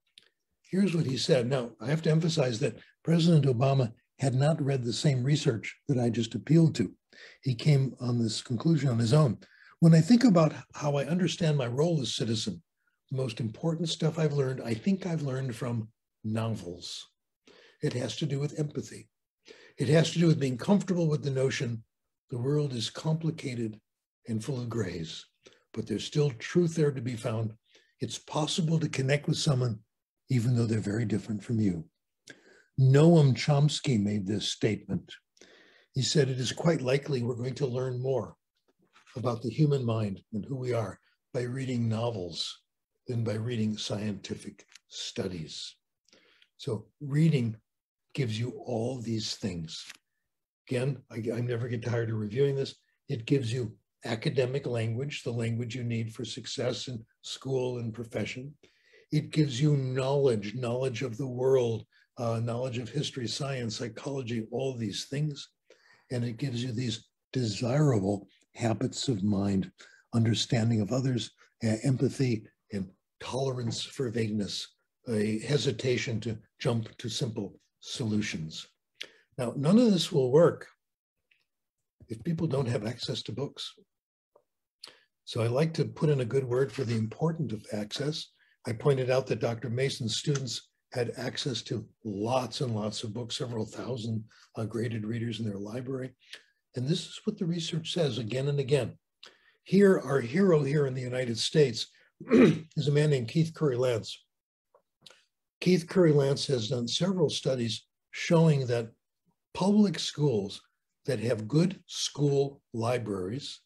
Here's what he said. Now, I have to emphasize that President Obama had not read the same research that I just appealed to. He came on this conclusion on his own. When I think about how I understand my role as citizen, the most important stuff I've learned, I think I've learned from novels. It has to do with empathy. It has to do with being comfortable with the notion the world is complicated and full of grays, but there's still truth there to be found. It's possible to connect with someone even though they're very different from you. Noam Chomsky made this statement. He said, it is quite likely we're going to learn more about the human mind and who we are by reading novels than by reading scientific studies. So reading gives you all these things. Again, I never get tired of reviewing this. It gives you academic language, the language you need for success in school and profession. It gives you knowledge, knowledge of the world, knowledge of history, science, psychology, all these things. And it gives you these desirable habits of mind, understanding of others, empathy, and tolerance for vagueness, a hesitation to jump to simple solutions. Now, none of this will work if people don't have access to books. So I like to put in a good word for the importance of access. I pointed out that Dr. Mason's students had access to lots and lots of books, several thousand graded readers in their library. And this is what the research says again and again. Here, our hero here in the United States is a man named Keith Curry Lance. Keith Curry Lance has done several studies showing that public schools that have good school libraries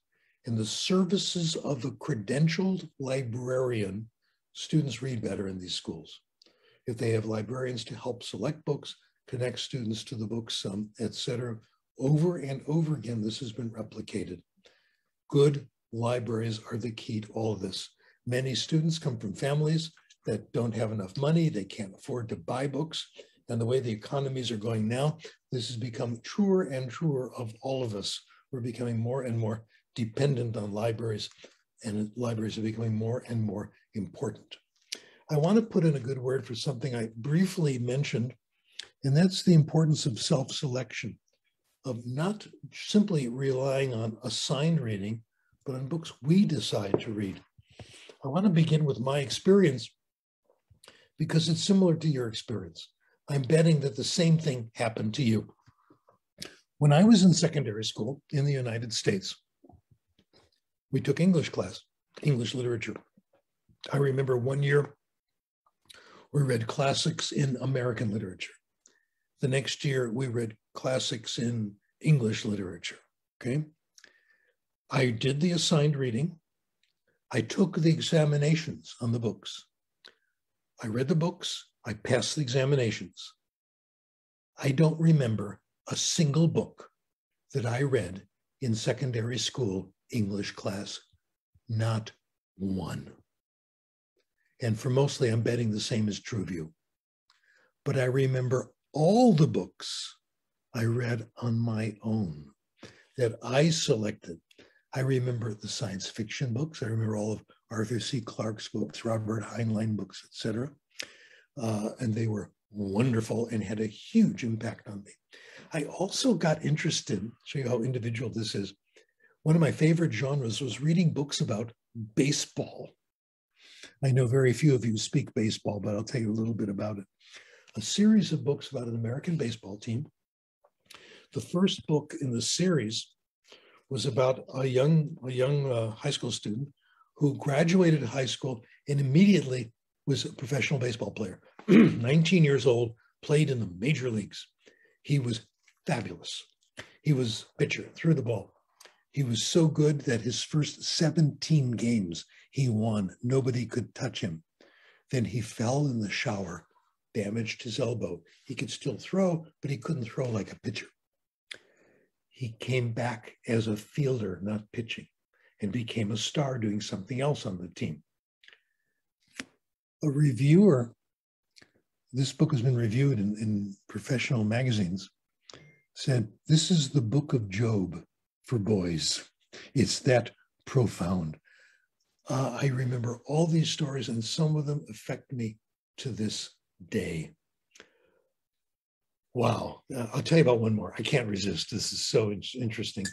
and the services of a credentialed librarian, students read better in these schools. If they have librarians to help select books, connect students to the books, etc. Over and over again, this has been replicated. Good libraries are the key to all of this. Many students come from families that don't have enough money, they can't afford to buy books, and the way the economies are going now, this has become truer and truer of all of us. We're becoming more and more dependent on libraries, and libraries are becoming more and more important. I want to put in a good word for something I briefly mentioned, and that's the importance of self-selection, of not simply relying on assigned reading, but on books we decide to read. I want to begin with my experience because it's similar to your experience. I'm betting that the same thing happened to you. When I was in secondary school in the United States, we took English class, English literature. I remember one year we read classics in American literature. The next year we read classics in English literature, okay? I did the assigned reading. I took the examinations on the books. I read the books, I passed the examinations. I don't remember a single book that I read in secondary school English class, not one. And for mostly, I'm betting the same is true of you. But I remember all the books I read on my own that I selected. I remember the science fiction books. I remember all of Arthur C. Clarke's books, Robert Heinlein books, etc. And they were wonderful and had a huge impact on me. I also got interested, show you how individual this is. One of my favorite genres was reading books about baseball. I know very few of you speak baseball, but I'll tell you a little bit about it. A series of books about an American baseball team. The first book in the series was about a young high school student who graduated high school and immediately was a professional baseball player. 19 years old, played in the major leagues. He was fabulous. He was pitcher, threw the ball. He was so good that his first 17 games he won. Nobody could touch him. Then he fell in the shower, damaged his elbow. He could still throw, but he couldn't throw like a pitcher. He came back as a fielder, not pitching, and became a star doing something else on the team. A reviewer, this book has been reviewed in professional magazines, said, this is the book of Job for boys. It's that profound. I remember all these stories, and some of them affect me to this day. Wow. I'll tell you about one more. I can't resist. This is so interesting.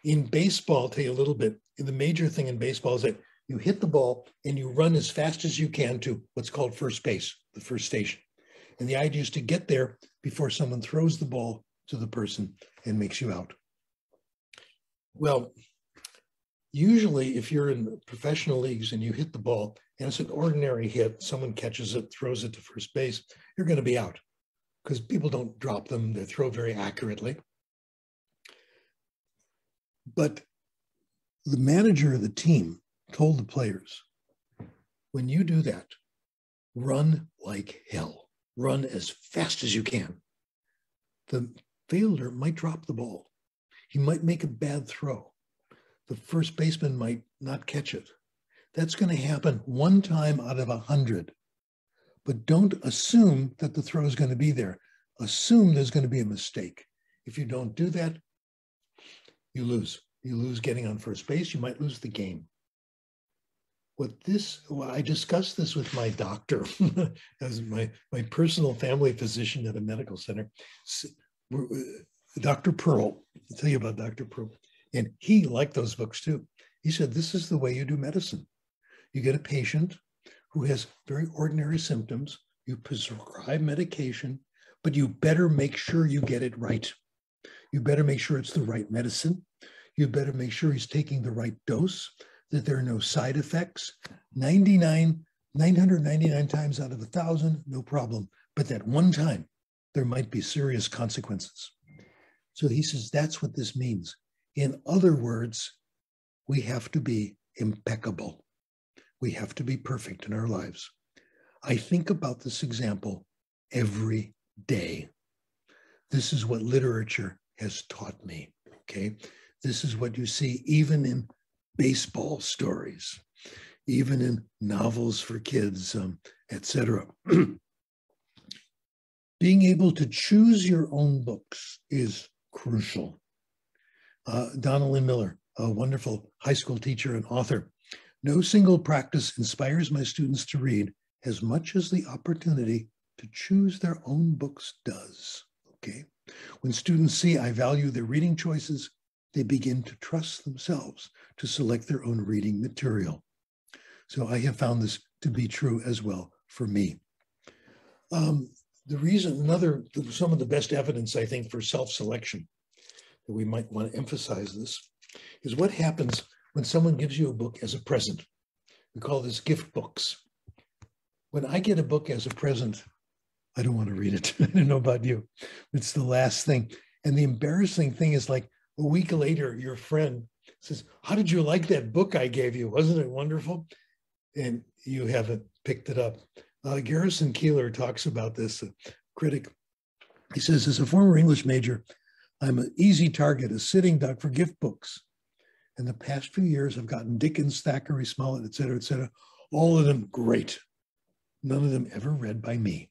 In baseball, I'll tell you a little bit. The major thing in baseball is that you hit the ball and you run as fast as you can to what's called first base, the first station. And the idea is to get there before someone throws the ball to the person and makes you out. Well, usually if you're in professional leagues and you hit the ball and it's an ordinary hit, someone catches it, throws it to first base, you're going to be out because people don't drop them. They throw very accurately. But the manager of the team told the players, When you do that, run like hell. Run as fast as you can. The fielder might drop the ball. He might make a bad throw. The first baseman might not catch it. That's going to happen one time out of 100. But don't assume that the throw is going to be there. Assume there's going to be a mistake. If you don't do that, you lose. You lose getting on first base. You might lose the game. I discussed this with my doctor, as my personal family physician at a medical center, Dr. Pearl. I'll tell you about Dr. Pearl. And he liked those books too. He said, this is the way you do medicine. You get a patient who has very ordinary symptoms. You prescribe medication, but you better make sure you get it right. You better make sure it's the right medicine. You better make sure he's taking the right dose, that there are no side effects. 999 times out of 1,000, no problem. But that one time, there might be serious consequences. So he says, that's what this means. In other words, we have to be impeccable. We have to be perfect in our lives. I think about this example every day. This is what literature has taught me, okay? This is what you see even in baseball stories, even in novels for kids, etc. Being able to choose your own books is crucial. Donald Miller, a wonderful high school teacher and author, no single practice inspires my students to read as much as the opportunity to choose their own books does, okay? When students see I value their reading choices, they begin to trust themselves to select their own reading material. So I have found this to be true as well for me. The reason, some of the best evidence, I think, for self-selection, that we might want to emphasize this, is what happens when someone gives you a book as a present. We call this gift books. When I get a book as a present, I don't want to read it. I don't know about you. It's the last thing. And the embarrassing thing is, like, a week later, your friend says, how did you like that book I gave you? Wasn't it wonderful? And you haven't picked it up. Garrison Keillor talks about this, a critic. He says, as a former English major, I'm an easy target, a sitting duck for gift books. In the past few years, I've gotten Dickens, Thackeray, Smollett, et cetera, all of them great. None of them ever read by me.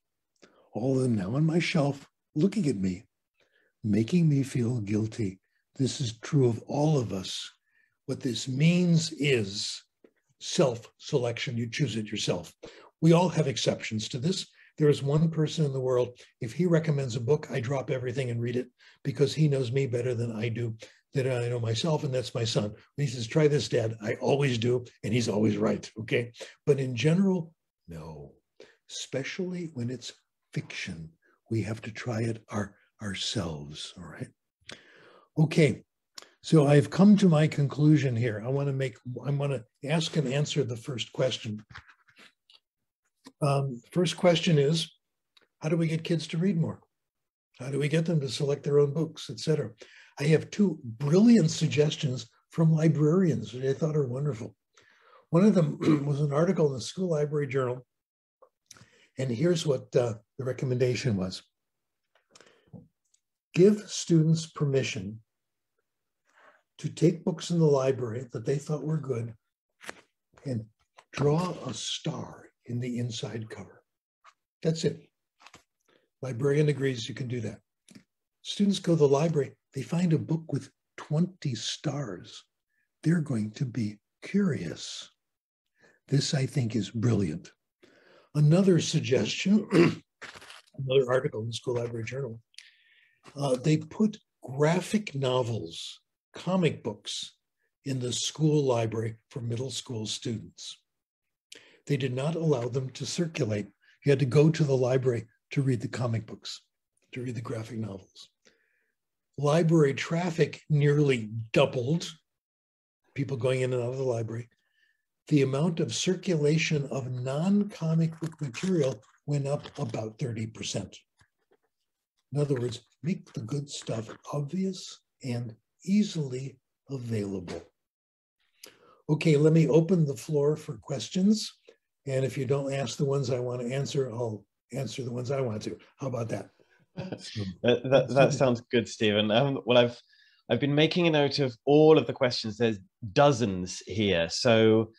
All of them now on my shelf, looking at me, making me feel guilty. This is true of all of us. What this means is self-selection. You choose it yourself. We all have exceptions to this. There is one person in the world, if he recommends a book, I drop everything and read it because he knows me better than I do, that I know myself, and that's my son. When he says, try this, Dad, I always do, and he's always right, okay? But in general, no, especially when it's fiction. We have to try it ourselves, all right? Okay, so I've come to my conclusion here. I want to ask and answer the first question. First question is, how do we get kids to read more? How do we get them to select their own books, etc.? I have two brilliant suggestions from librarians that I thought are wonderful. One of them was an article in the School Library Journal, and here's what the recommendation was. Give students permission to take books in the library that they thought were good and draw a star in the inside cover. That's it. Librarian agrees you can do that. Students go to the library, they find a book with 20 stars. They're going to be curious. This, I think, is brilliant. Another suggestion, another article in the School Library Journal, they put graphic novels, comic books in the school library for middle school students. They did not allow them to circulate. You had to go to the library to read the comic books, to read the graphic novels. Library traffic nearly doubled, people going in and out of the library. The amount of circulation of non-comic book material went up about 30%. In other words, make the good stuff obvious and easily available. Okay, let me open the floor for questions. And if you don't ask the ones I want to answer, I'll answer the ones I want to. How about that? That sounds good, Stephen. Well, I've been making a note of all of the questions. There's dozens here. So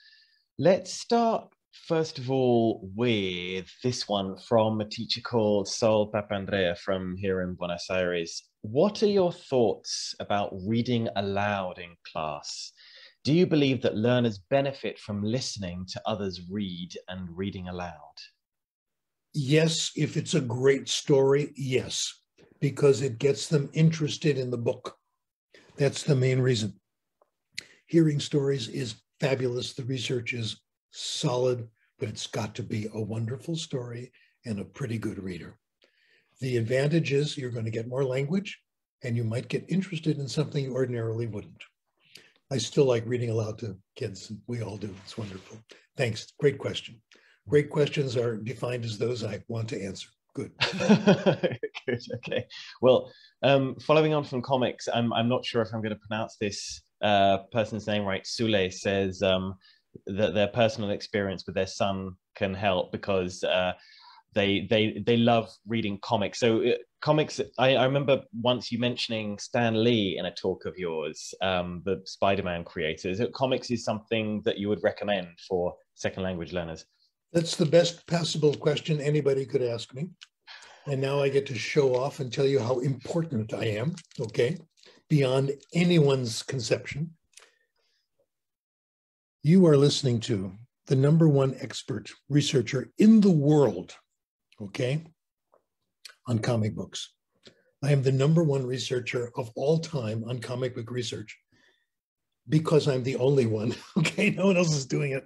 let's start first of all with this one from a teacher called Sol Papandrea from here in Buenos Aires. What are your thoughts about reading aloud in class? Do you believe that learners benefit from listening to others read and reading aloud? Yes, if it's a great story, yes, because it gets them interested in the book. That's the main reason. Hearing stories is fabulous. The research is solid, but it's got to be a wonderful story and a pretty good reader. The advantage is you're going to get more language and you might get interested in something you ordinarily wouldn't. I still like reading aloud to kids. We all do. It's wonderful. Thanks. Great question. Great questions are defined as those I want to answer. Good. Good. Okay. Well, following on from comics, I'm not sure if I'm going to pronounce this person's name right. Sule says that their personal experience with their son can help because they love reading comics. So comics, I remember once you mentioning Stan Lee in a talk of yours, the Spider-Man creators. Comics is something that you would recommend for second language learners? That's the best possible question anybody could ask me. And now I get to show off and tell you how important I am, okay? Beyond anyone's conception. You are listening to the #1 expert researcher in the world, okay, on comic books. I am the #1 researcher of all time on comic book research because I'm the only one, okay? No one else is doing it.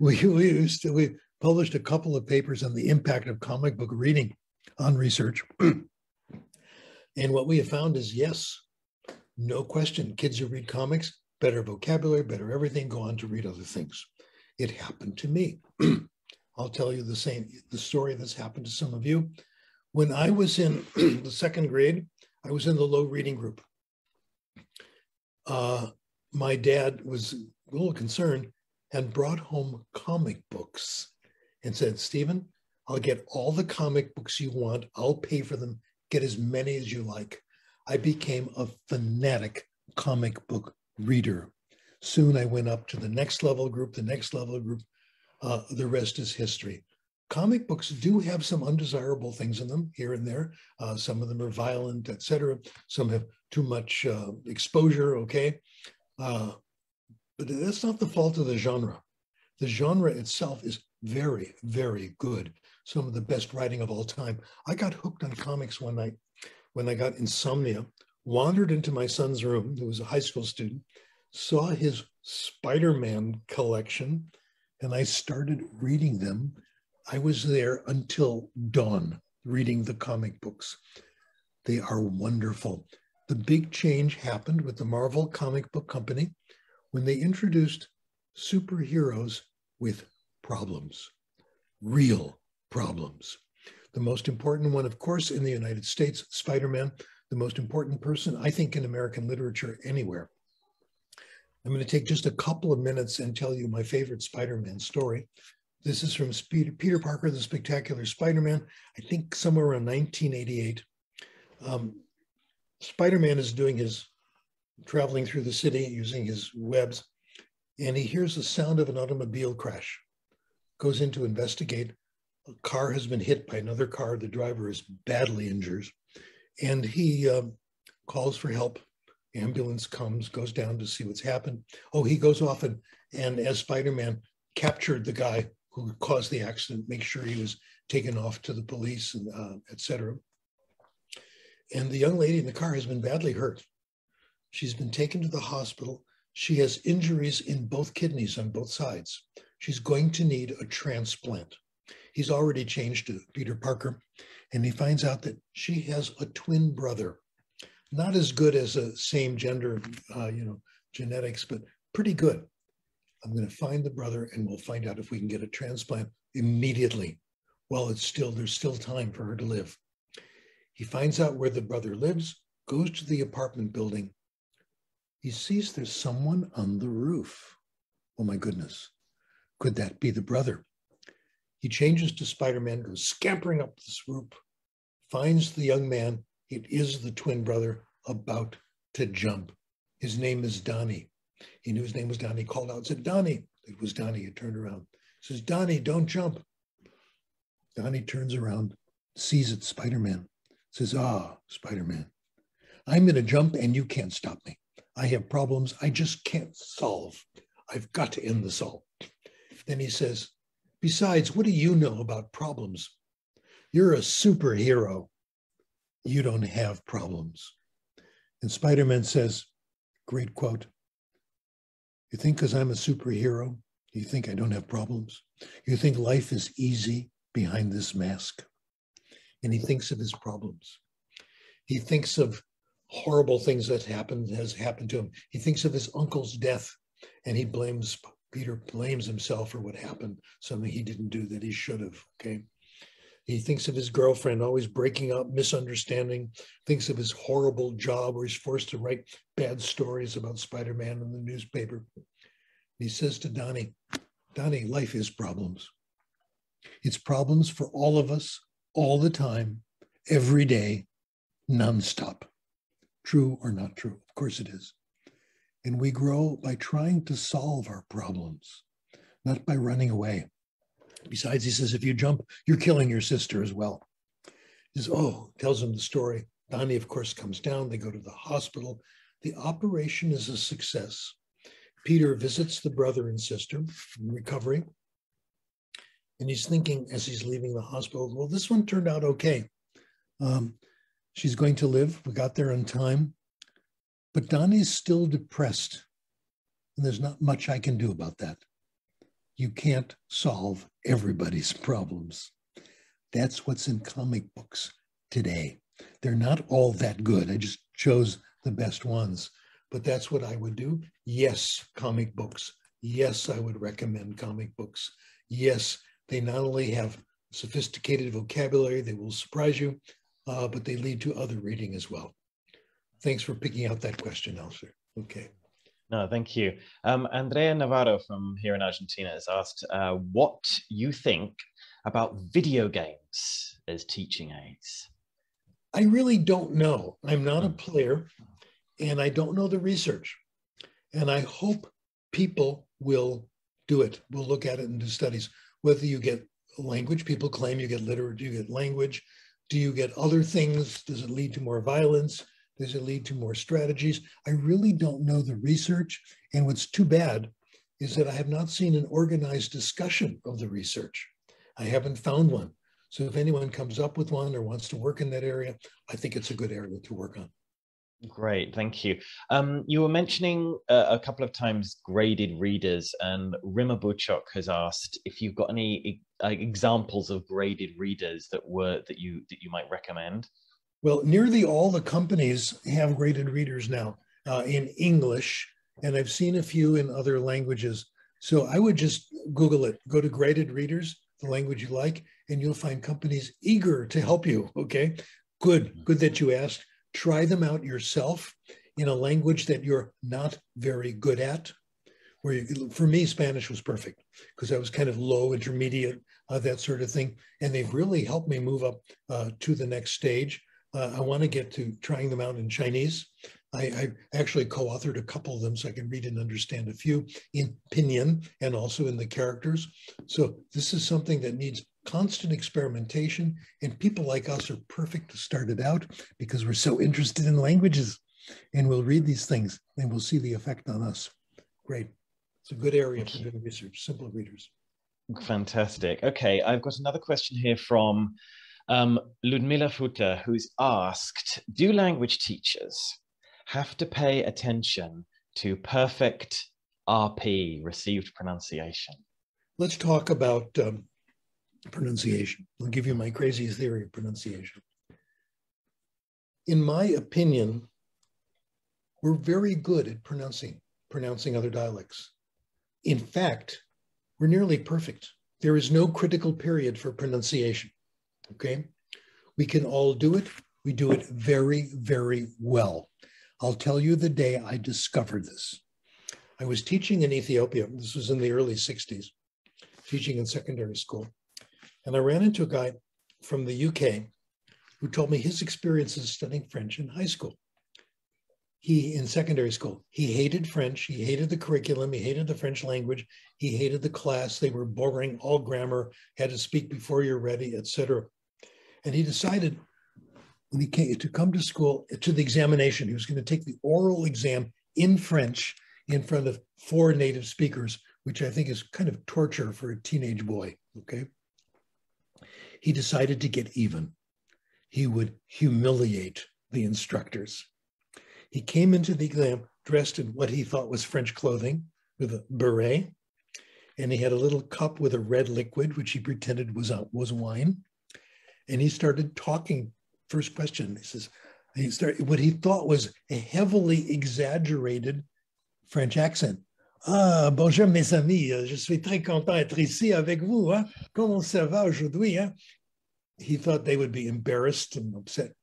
We published a couple of papers on the impact of comic book reading on research. And what we have found is, yes, no question, kids who read comics, better vocabulary, better everything, go on to read other things. It happened to me. I'll tell you the story that's happened to some of you. When I was in the 2nd grade, I was in the low reading group. My dad was a little concerned and brought home comic books and said, Stephen, I'll get all the comic books you want. I'll pay for them. Get as many as you like. I became a fanatic comic book reader. Soon I went up to the next level group, the next level group. The rest is history. Comic books do have some undesirable things in them here and there. Some of them are violent, etc. Some have too much exposure, okay? But that's not the fault of the genre. The genre itself is very, very good. Some of the best writing of all time. I got hooked on comics one night when I got insomnia, wandered into my son's room, who was a high school student, saw his Spider-Man collection, and I started reading them. I was there until dawn reading the comic books. They are wonderful. The big change happened with the Marvel comic book company when they introduced superheroes with problems, real problems. The most important one, of course, in the United States, Spider-Man, the most important person, I think, in American literature anywhere. I'm going to take just a couple of minutes and tell you my favorite Spider-Man story. This is from Peter Parker, the Spectacular Spider-Man, I think somewhere around 1988. Spider-Man is doing his traveling through the city using his webs, and he hears the sound of an automobile crash. Goes in to investigate. A car has been hit by another car. The driver is badly injured, and he calls for help. Ambulance comes, goes down to see what's happened. Oh, he goes off and as Spider-Man, captured the guy who caused the accident, make sure he was taken off to the police, and etc. And the young lady in the car has been badly hurt. She's been taken to the hospital. She has injuries in both kidneys on both sides. She's going to need a transplant. He's already changed to Peter Parker, and he finds out that she has a twin brother. Not as good as a same gender, genetics, but pretty good. I'm going to find the brother, and we'll find out if we can get a transplant immediately. While there's still time for her to live. He finds out where the brother lives, goes to the apartment building. He sees there's someone on the roof. Oh my goodness, could that be the brother? He changes to Spider-Man, goes scampering up this roof, finds the young man. It is the twin brother about to jump. His name is Donnie. He knew his name was Donnie. He called out and said, Donnie. It was Donnie. He turned around. He says, Donnie, don't jump. Donnie turns around, sees it, Spider-Man. Says, Spider-Man, I'm going to jump and you can't stop me. I have problems I just can't solve. I've got to end this all. Then he says, besides, what do you know about problems? You're a superhero. You don't have problems. And Spider-Man says, great quote, you think because I'm a superhero, you think I don't have problems? You think life is easy behind this mask? And he thinks of his problems. He thinks of horrible things that has happened to him. He thinks of his uncle's death, and Peter blames himself for what happened, something he didn't do that he should have, okay? He thinks of his girlfriend always breaking up, misunderstanding, thinks of his horrible job where he's forced to write bad stories about Spider-Man in the newspaper. He says to Donnie, Donnie, life is problems. It's problems for all of us, all the time, every day, nonstop. True or not true? Of course it is. And we grow by trying to solve our problems, not by running away. Besides, he says, if you jump, you're killing your sister as well. He says, tells him the story. Donnie, of course, comes down. They go to the hospital. The operation is a success. Peter visits the brother and sister in recovery. And he's thinking as he's leaving the hospital, well, this one turned out okay. She's going to live. We got there on time. But Donnie's still depressed. And there's not much I can do about that. You can't solve everybody's problems. That's what's in comic books today. They're not all that good. I just chose the best ones. But that's what I would do. Yes, comic books. Yes, I would recommend comic books. Yes, they not only have sophisticated vocabulary, they will surprise you, but they lead to other reading as well. Thanks for picking out that question, Elsa. Okay. No, thank you. Andrea Navarro from here in Argentina has asked what you think about video games as teaching aids. I really don't know. I'm not a player, and I don't know the research. And I hope people will do it. We'll look at it and do studies. Whether you get language, people claim you get literature, you get language. Do you get other things? Does it lead to more violence? Does it lead to more strategies? I really don't know the research. And what's too bad is that I have not seen an organized discussion of the research. I haven't found one. So if anyone comes up with one or wants to work in that area, I think it's a good area to work on. Great, thank you. You were mentioning a couple of times graded readers, and Rima Buchok has asked if you've got any examples of graded readers that you might recommend. Well, nearly all the companies have graded readers now in English, and I've seen a few in other languages. So I would just Google it, go to graded readers, the language you like, and you'll find companies eager to help you, okay? Good that you asked. Try them out yourself in a language that you're not very good at. For me, Spanish was perfect because I was kind of low, intermediate, that sort of thing. And they've really helped me move up to the next stage. I want to get to trying them out in Chinese. I actually co-authored a couple of them so I can read and understand a few in pinyin and also in the characters. So this is something that needs constant experimentation, and people like us are perfect to start it out because we're so interested in languages, and we'll read these things and we'll see the effect on us. Great. It's a good area for doing research, simple readers. Fantastic. Okay, I've got another question here from Ludmila Futa, who's asked, do language teachers have to pay attention to perfect RP, received pronunciation? Let's talk about pronunciation. I'll give you my crazy theory of pronunciation. In my opinion, we're very good at pronouncing other dialects. In fact, we're nearly perfect. There is no critical period for pronunciation, okay? We can all do it. We do it very, very well. I'll tell you the day I discovered this. I was teaching in Ethiopia. This was in the early 60s, teaching in secondary school. And I ran into a guy from the UK who told me his experiences studying French in high school. In secondary school, he hated French. He hated the curriculum. He hated the French language. He hated the class. They were boring, all grammar, had to speak before you're ready, etc. And he decided when he came to come to school, to the examination, he was going to take the oral exam in French in front of 4 native speakers, which I think is kind of torture for a teenage boy, okay? He decided to get even. He would humiliate the instructors. He came into the exam dressed in what he thought was French clothing with a beret, and he had a little cup with a red liquid, which he pretended was wine. And he started talking. First question, he started what he thought was a heavily exaggerated French accent. Ah, bonjour mes amis, je suis très content d'être ici avec vous. Hein? Comment ça va aujourd'hui? Hein? He thought they would be embarrassed and upset.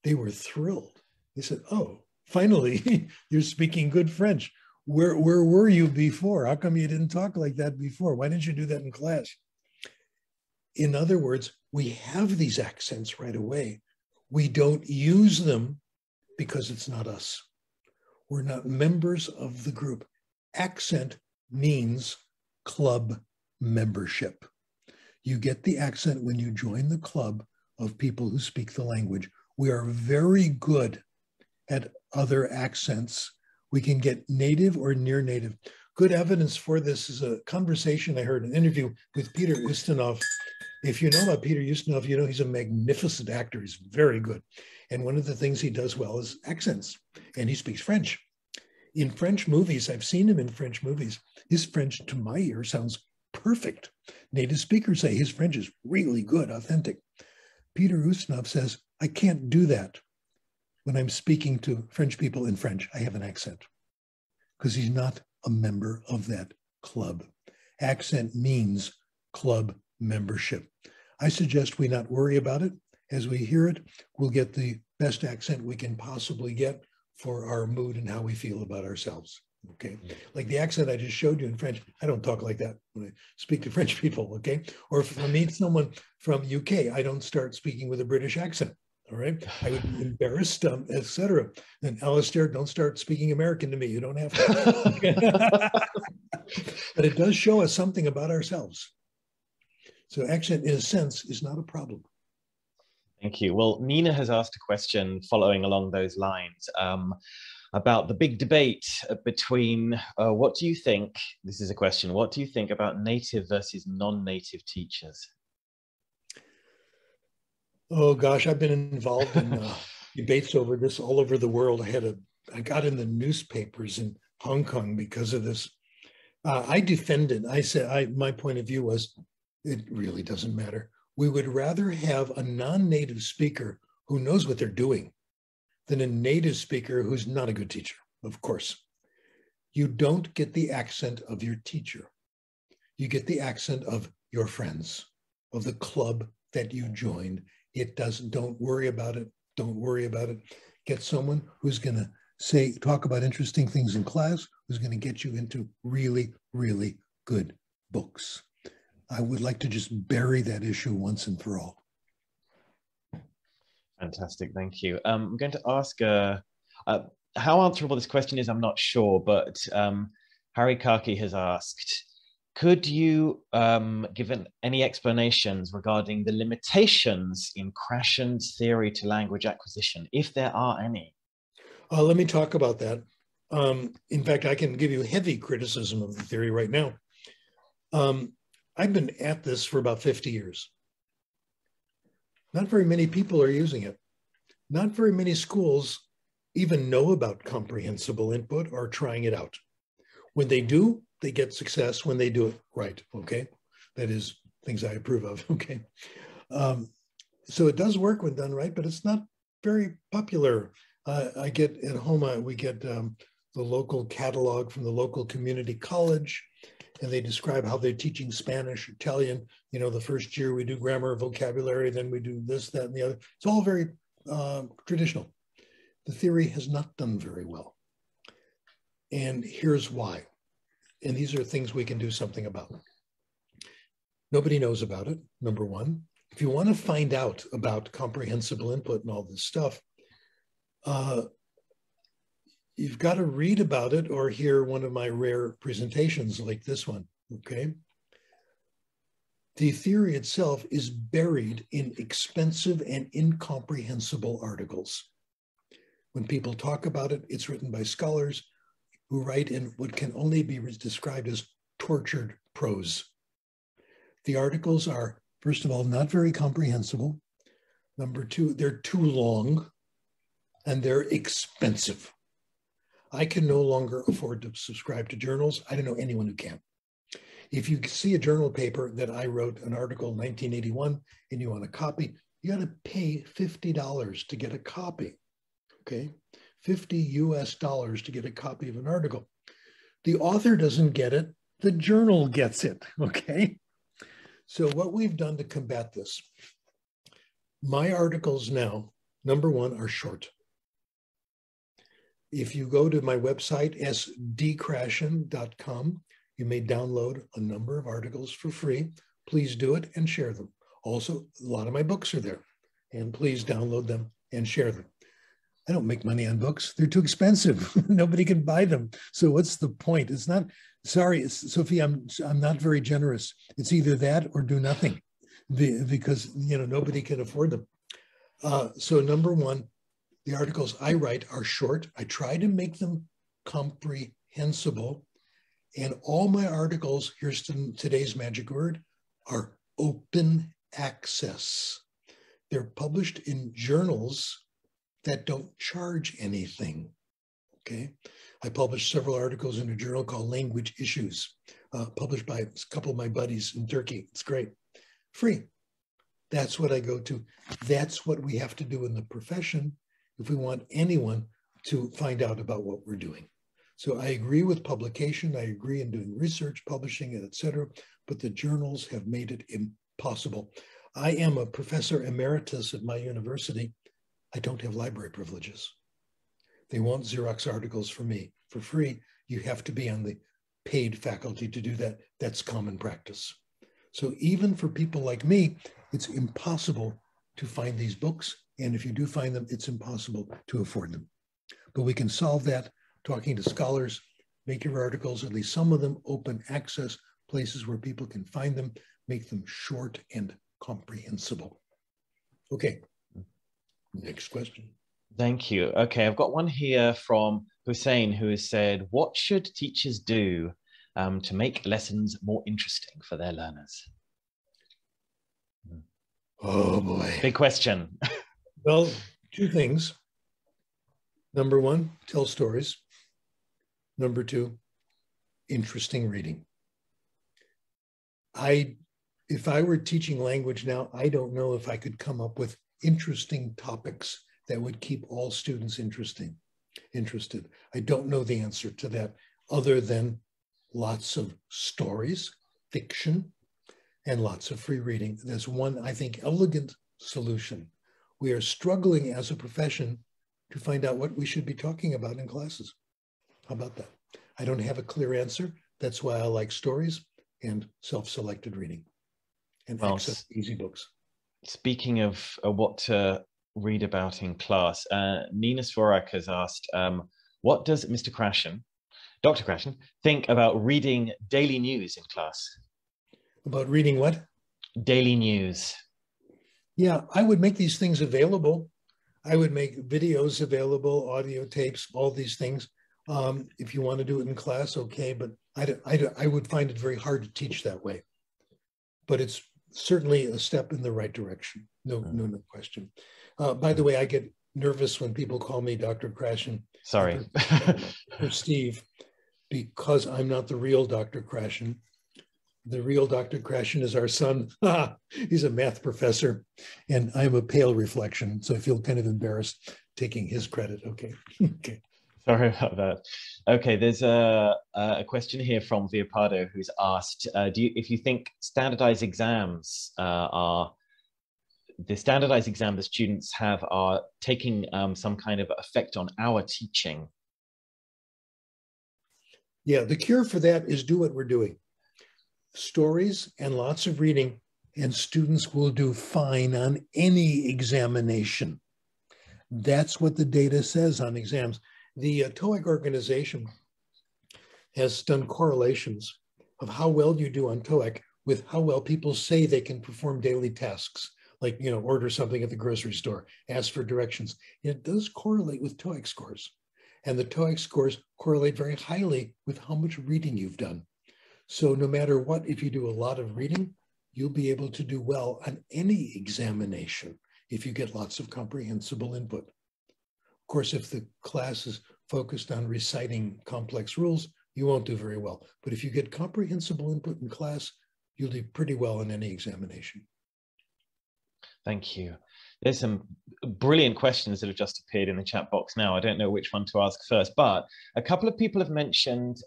They were thrilled. They said, oh, finally, you're speaking good French. Where were you before? How come you didn't talk like that before? Why didn't you do that in class? In other words, we have these accents right away. We don't use them because it's not us. We're not members of the group. Accent means club membership. You get the accent when you join the club of people who speak the language. We are very good at other accents. We can get native or near native. Good evidence for this is a conversation I heard, an interview with Peter Ustinov. If you know about Peter Ustinov, you know he's a magnificent actor. He's very good. And one of the things he does well is accents, and he speaks French. In French movies, I've seen him in French movies. His French, to my ear, sounds perfect. Native speakers say his French is really good, authentic. Peter Ustinov says, I can't do that when I'm speaking to French people in French. I have an accent because he's not a member of that club. Accent means club membership. I suggest we not worry about it. As we hear it, we'll get the best accent we can possibly get for our mood and how we feel about ourselves. Okay, like the accent I just showed you in French, I don't talk like that when I speak to French people, okay? Or if I meet someone from UK, I don't start speaking with a British accent, all right? I would be embarrassed, etc. And Alistair, don't start speaking American to me, you don't have to. But it does show us something about ourselves. So accent, in a sense, is not a problem. Thank you. Well, Nina has asked a question following along those lines. About the big debate between what do you think, this is a question, what do you think about native versus non-native teachers? Oh gosh, I've been involved in debates over this all over the world. I got in the newspapers in Hong Kong because of this. I defended, I said, my point of view was, it really doesn't matter. We would rather have a non-native speaker who knows what they're doing than a native speaker who's not a good teacher, of course. You don't get the accent of your teacher. You get the accent of your friends, of the club that you joined. Don't worry about it. Don't worry about it. Get someone who's gonna talk about interesting things in class, who's gonna get you into really, really good books. I would like to just bury that issue once and for all. Fantastic, thank you. I'm going to ask how answerable this question is, I'm not sure, but Harry Karki has asked, could you give any explanations regarding the limitations in Krashen's theory to language acquisition, if there are any? Let me talk about that. In fact, I can give you heavy criticism of the theory right now. I've been at this for about 50 years. Not very many people are using it. Not very many schools even know about comprehensible input or trying it out. When they do, they get success when they do it right, okay? That is things I approve of, okay? So it does work when done right, but it's not very popular. I get at home, we get the local catalog from the local community college, and they describe how they're teaching Spanish, Italian. You know, the first year we do grammar, vocabulary, then we do this, that, and the other. It's all very traditional. The theory has not done very well. And here's why. And these are things we can do something about. Nobody knows about it, number one. If you want to find out about comprehensible input and all this stuff, you've got to read about it or hear one of my rare presentations like this one, okay? The theory itself is buried in expensive and incomprehensible articles. When people talk about it, it's written by scholars who write in what can only be described as tortured prose. The articles are, first of all, not very comprehensible. Number two, they're too long and they're expensive. I can no longer afford to subscribe to journals. I don't know anyone who can. If you see a journal paper that I wrote, an article in 1981, and you want a copy, you got to pay $50 to get a copy, okay? $50 US to get a copy of an article. The author doesn't get it, the journal gets it, okay? So what we've done to combat this, my articles now, number one, are short. If you go to my website, sdkrashen.com, you may download a number of articles for free. Please do it and share them. Also, a lot of my books are there, and please download them and share them. I don't make money on books. They're too expensive. Nobody can buy them. So what's the point? It's not, sorry, Sophie, I'm not very generous. It's either that or do nothing because, you know, nobody can afford them. So number one, the articles I write are short. I try to make them comprehensible. And all my articles, here's today's magic word, are open access. They're published in journals that don't charge anything, okay? I published several articles in a journal called Language Issues, published by a couple of my buddies in Turkey. It's great. Free. That's what I go to. That's what we have to do in the profession if we want anyone to find out about what we're doing. So I agree with publication. I agree in doing research, publishing it, et cetera, but the journals have made it impossible. I am a professor emeritus at my university. I don't have library privileges. They won't Xerox articles for me for free. You have to be on the paid faculty to do that. That's common practice. So even for people like me, it's impossible to find these books. And if you do find them, it's impossible to afford them. But we can solve that talking to scholars, make your articles, at least some of them, open access, places where people can find them, make them short and comprehensible. Okay. Next question. Thank you. Okay, I've got one here from Hussein who has said, what should teachers do to make lessons more interesting for their learners? Oh boy. Big question. Well, two things. Number one, tell stories. Number two, interesting reading. If I were teaching language now, I don't know if I could come up with interesting topics that would keep all students interested. I don't know the answer to that other than lots of stories, fiction, and lots of free reading. There's one, I think, elegant solution. We are struggling as a profession to find out what we should be talking about in classes. How about that? I don't have a clear answer. That's why I like stories and self-selected reading and access to easy books. Speaking of what to read about in class, Nina Svorak has asked, what does Mr. Krashen, Dr. Krashen, think about reading daily news in class? About reading what? Daily news. Yeah, I would make these things available. I would make videos available, audio tapes, all these things. If you want to do it in class, okay, but I would find it very hard to teach that way. But it's certainly a step in the right direction. No question. By the way, I get nervous when people call me Dr. Krashen. Sorry. Or Steve, because I'm not the real Dr. Krashen. The real Dr. Krashen is our son. He's a math professor, and I'm a pale reflection. So I feel kind of embarrassed taking his credit. Okay. Okay. Sorry about that. Okay, there's a question here from Viapardo who's asked, if you think standardized exams the standardized exam the students have are taking some kind of effect on our teaching? Yeah, the cure for that is do what we're doing. stories and lots of reading, and students will do fine on any examination. That's what the data says on exams. The TOEIC organization has done correlations of how well you do on TOEIC with how well people say they can perform daily tasks, like, you know, order something at the grocery store, ask for directions. It does correlate with TOEIC scores. And the TOEIC scores correlate very highly with how much reading you've done. So no matter what, if you do a lot of reading, you'll be able to do well on any examination if you get lots of comprehensible input. Of course, if the class is focused on reciting complex rules, you won't do very well. But if you get comprehensible input in class, you'll do pretty well in any examination. Thank you. There's some brilliant questions that have just appeared in the chat box now. I don't know which one to ask first, but a couple of people have mentioned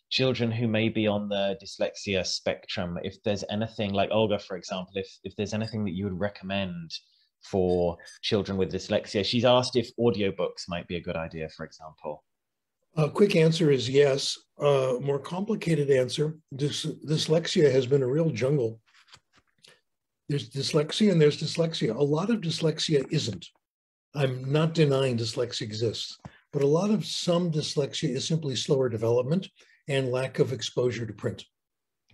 children who may be on the dyslexia spectrum. If there's anything, like Olga, for example, if there's anything that you would recommend for children with dyslexia. She's asked if audiobooks might be a good idea, for example. A quick answer is yes. More complicated answer, dyslexia has been a real jungle. There's dyslexia and there's dyslexia. A lot of dyslexia isn't. I'm not denying dyslexia exists, but a lot of some dyslexia is simply slower development and lack of exposure to print,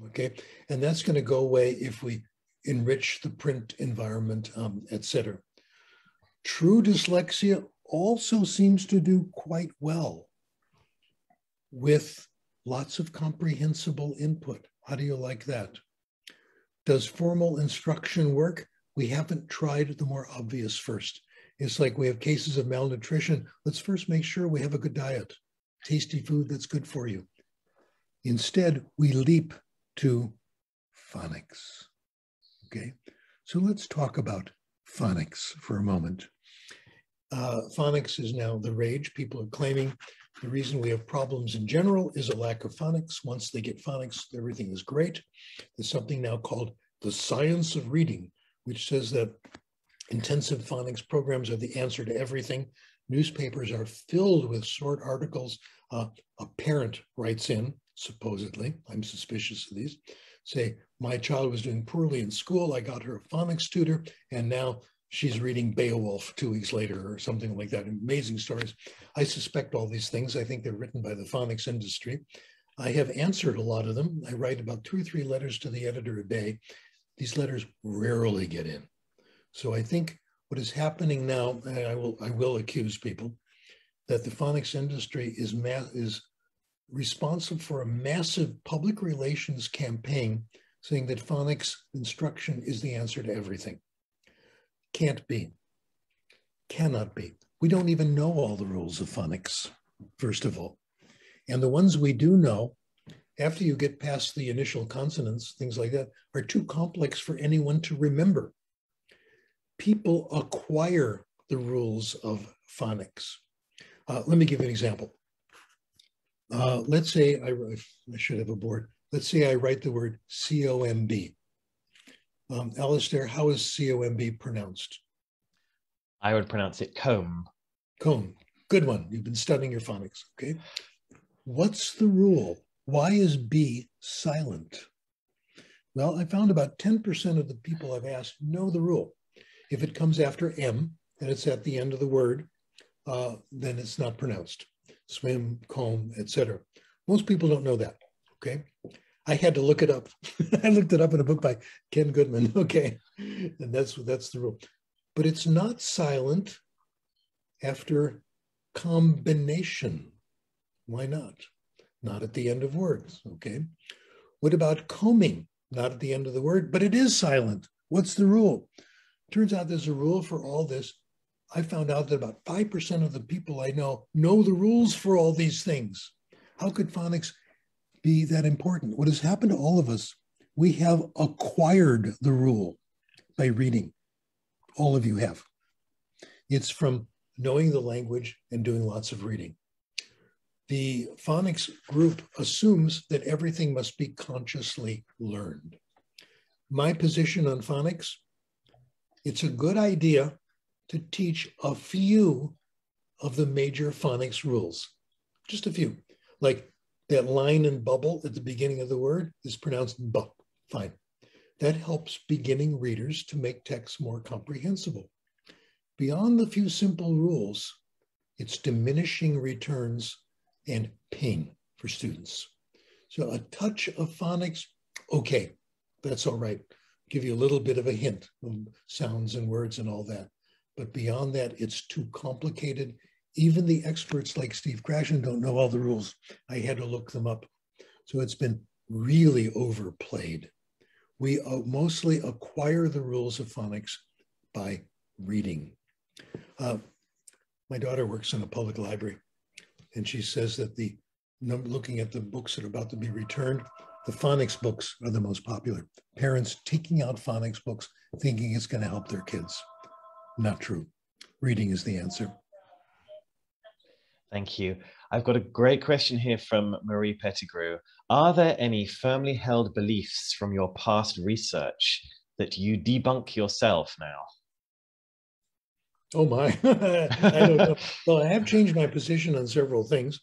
okay? And that's gonna go away if we enrich the print environment, et cetera. True dyslexia also seems to do quite well with lots of comprehensible input. How do you like that? Does formal instruction work? We haven't tried the more obvious first. It's like we have cases of malnutrition. Let's first make sure we have a good diet, tasty food that's good for you. Instead, we leap to phonics, okay? So let's talk about phonics for a moment. Phonics is now the rage. People are claiming the reason we have problems in general is a lack of phonics. Once they get phonics, everything is great. There's something now called the science of reading, which says that intensive phonics programs are the answer to everything. Newspapers are filled with short articles. A parent writes in, supposedly, I'm suspicious of these, say, my child was doing poorly in school. I got her a phonics tutor, and now she's reading Beowulf 2 weeks later or something like that. Amazing stories. I suspect all these things. I think they're written by the phonics industry. I have answered a lot of them. I write about 2 or 3 letters to the editor a day. These letters rarely get in. So I think what is happening now, and I will accuse people, that the phonics industry is responsible for a massive public relations campaign saying that phonics instruction is the answer to everything. Can't be, cannot be. We don't even know all the rules of phonics, first of all. And the ones we do know, after you get past the initial consonants, things like that, are too complex for anyone to remember. People acquire the rules of phonics. Let me give you an example. Let's say, I should have a board. Let's say I write the word C-O-M-B. Alistair, how is C-O-M-B pronounced? I would pronounce it comb. Comb, good one. You've been studying your phonics, okay? What's the rule? Why is B silent? Well, I found about 10% of the people I've asked know the rule. If it comes after M and it's at the end of the word, then it's not pronounced. Swim, comb, etc. Most people don't know that, okay? I had to look it up. I looked it up in a book by Ken Goodman, okay? And that's the rule. But it's not silent after combination. Why not? Not at the end of words, okay? What about combing? Not at the end of the word, but it is silent. What's the rule? Turns out there's a rule for all this. I found out that about 5% of the people I know the rules for all these things. How could phonics be that important? What has happened to all of us, we have acquired the rule by reading. All of you have. It's from knowing the language and doing lots of reading. The phonics group assumes that everything must be consciously learned. My position on phonics, it's a good idea to teach a few of the major phonics rules, just a few. Like that line and bubble at the beginning of the word is pronounced B. Fine. That helps beginning readers to make text more comprehensible. Beyond the few simple rules, it's diminishing returns and pain for students. So a touch of phonics, okay, that's all right. Give you a little bit of a hint of sounds and words and all that. But beyond that, it's too complicated. Even the experts like Steve Krashen don't know all the rules. I had to look them up. So it's been really overplayed. We mostly acquire the rules of phonics by reading. My daughter works in a public library, and she says that looking at the books that are about to be returned, the phonics books are the most popular. Parents taking out phonics books thinking it's going to help their kids. Not true. Reading is the answer. Thank you. I've got a great question here from Marie Pettigrew. Are there any firmly held beliefs from your past research that you debunk yourself now? Oh my, I don't know. Well, I have changed my position on several things.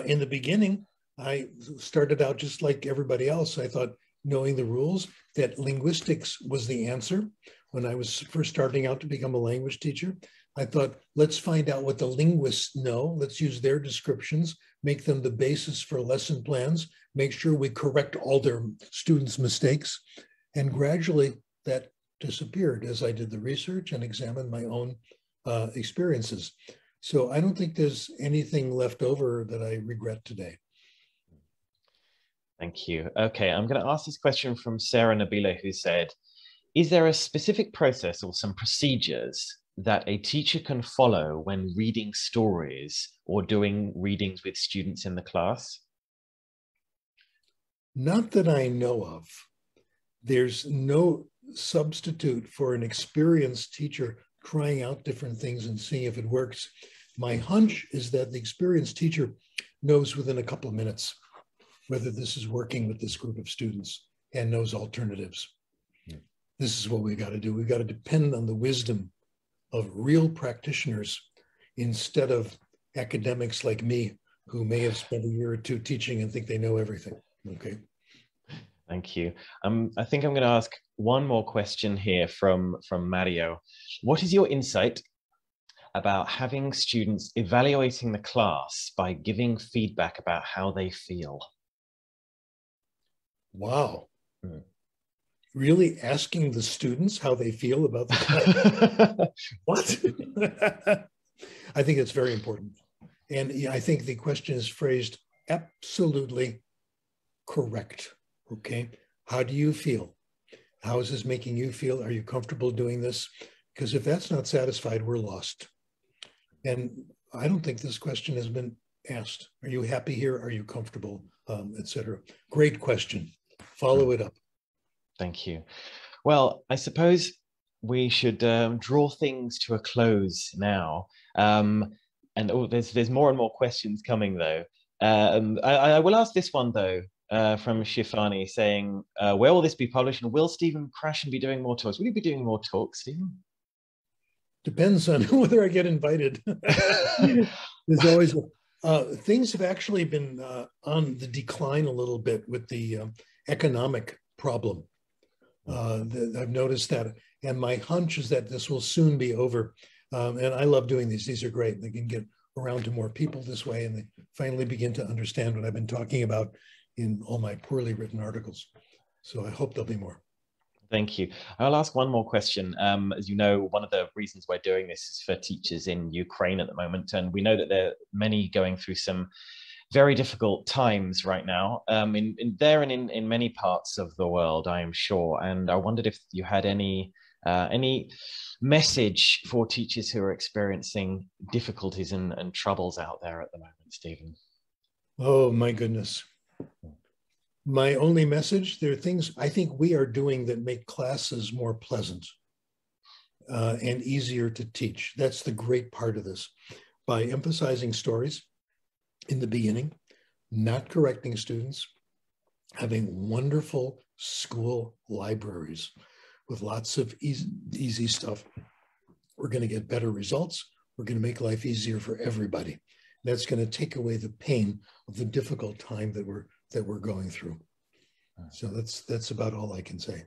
In the beginning, I started out just like everybody else. I thought knowing the rules, that linguistics was the answer. When I was first starting out to become a language teacher, I thought, let's find out what the linguists know. Let's use their descriptions, make them the basis for lesson plans, make sure we correct all their students' mistakes. And gradually that disappeared as I did the research and examined my own experiences. So I don't think there's anything left over that I regret today. Thank you. Okay, I'm going to ask this question from Sarah Nabila, who said, is there a specific process or some procedures that a teacher can follow when reading stories or doing readings with students in the class? Not that I know of. There's no substitute for an experienced teacher trying out different things and seeing if it works. My hunch is that the experienced teacher knows within a couple of minutes whether this is working with this group of students and knows alternatives. This is what we got to do. We've got to depend on the wisdom of real practitioners instead of academics like me who may have spent a year or two teaching and think they know everything. Okay. Thank you. I think I'm going to ask one more question here from Mario. What is your insight about having students evaluating the class by giving feedback about how they feel? Wow. Really asking the students how they feel about the class? What? I think it's very important. And I think the question is phrased absolutely correct. Okay. How do you feel? How is this making you feel? Are you comfortable doing this? Because if that's not satisfied, we're lost. And I don't think this question has been asked. Are you happy here? Are you comfortable? Etc. Great question. Follow it up. Thank you. Well, I suppose we should draw things to a close now. And there's more and more questions coming though. I will ask this one though, from Shifani saying, where will this be published and will Stephen Krashen be doing more talks? Will you be doing more talks, Stephen? Depends on whether I get invited. There's always, things have actually been on the decline a little bit with the economic problem. I've noticed that. And my hunch is that this will soon be over. And I love doing these. These are great. They can get around to more people this way and they finally begin to understand what I've been talking about in all my poorly written articles. So I hope there'll be more. Thank you. I'll ask one more question. As you know, one of the reasons we're doing this is for teachers in Ukraine at the moment. And we know that there are many going through some very difficult times right now, in many parts of the world, I am sure. And I wondered if you had any message for teachers who are experiencing difficulties and troubles out there at the moment, Stephen. Oh, my goodness. My only message, there are things I think we are doing that make classes more pleasant and easier to teach. That's the great part of this. By emphasizing stories in the beginning, not correcting students, having wonderful school libraries with lots of easy stuff. We're going to get better results. We're going to make life easier for everybody. That's going to take away the pain of the difficult time that we're going through. So that's about all I can say.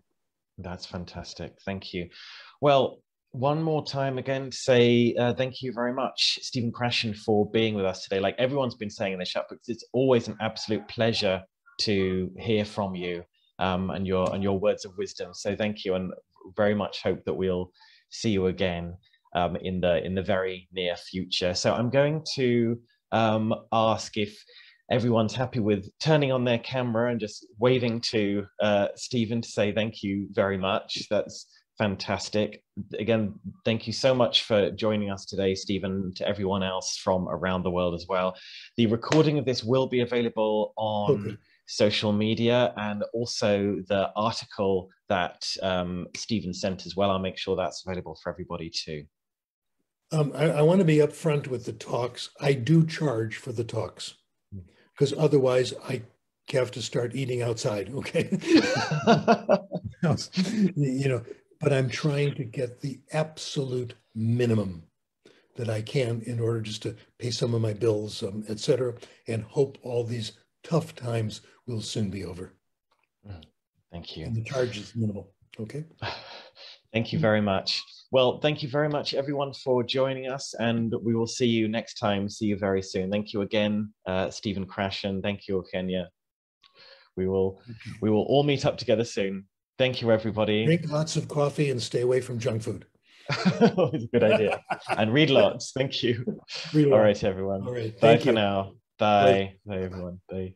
That's fantastic. Thank you. Well, one more time again, say thank you very much, Stephen Krashen, for being with us today. Like everyone's been saying in the chat books, it's always an absolute pleasure to hear from you and your words of wisdom. So thank you, and very much hope that we'll see you again in the very near future. So I'm going to ask if everyone's happy with turning on their camera and just waving to Stephen to say thank you very much. That's fantastic. Again, thank you so much for joining us today, Stephen, to everyone else from around the world as well. The recording of this will be available on social media, and also the article that Stephen sent as well. I'll make sure that's available for everybody too. I want to be upfront with the talks. I do charge for the talks, because otherwise I have to start eating outside, okay? You know, but I'm trying to get the absolute minimum that I can in order just to pay some of my bills, et cetera, and hope all these tough times will soon be over. Thank you. And the charge is minimal, okay? Thank you very much. Well, thank you very much, everyone, for joining us, and we will see you next time. See you very soon. Thank you again, Stephen Krashen. Thank you, Kenya. We will all meet up together soon. Thank you, everybody. Drink lots of coffee and stay away from junk food. It's a good idea. And read lots. Thank you. All right, everyone. All right. Bye for now. Bye. Bye, everyone. Bye.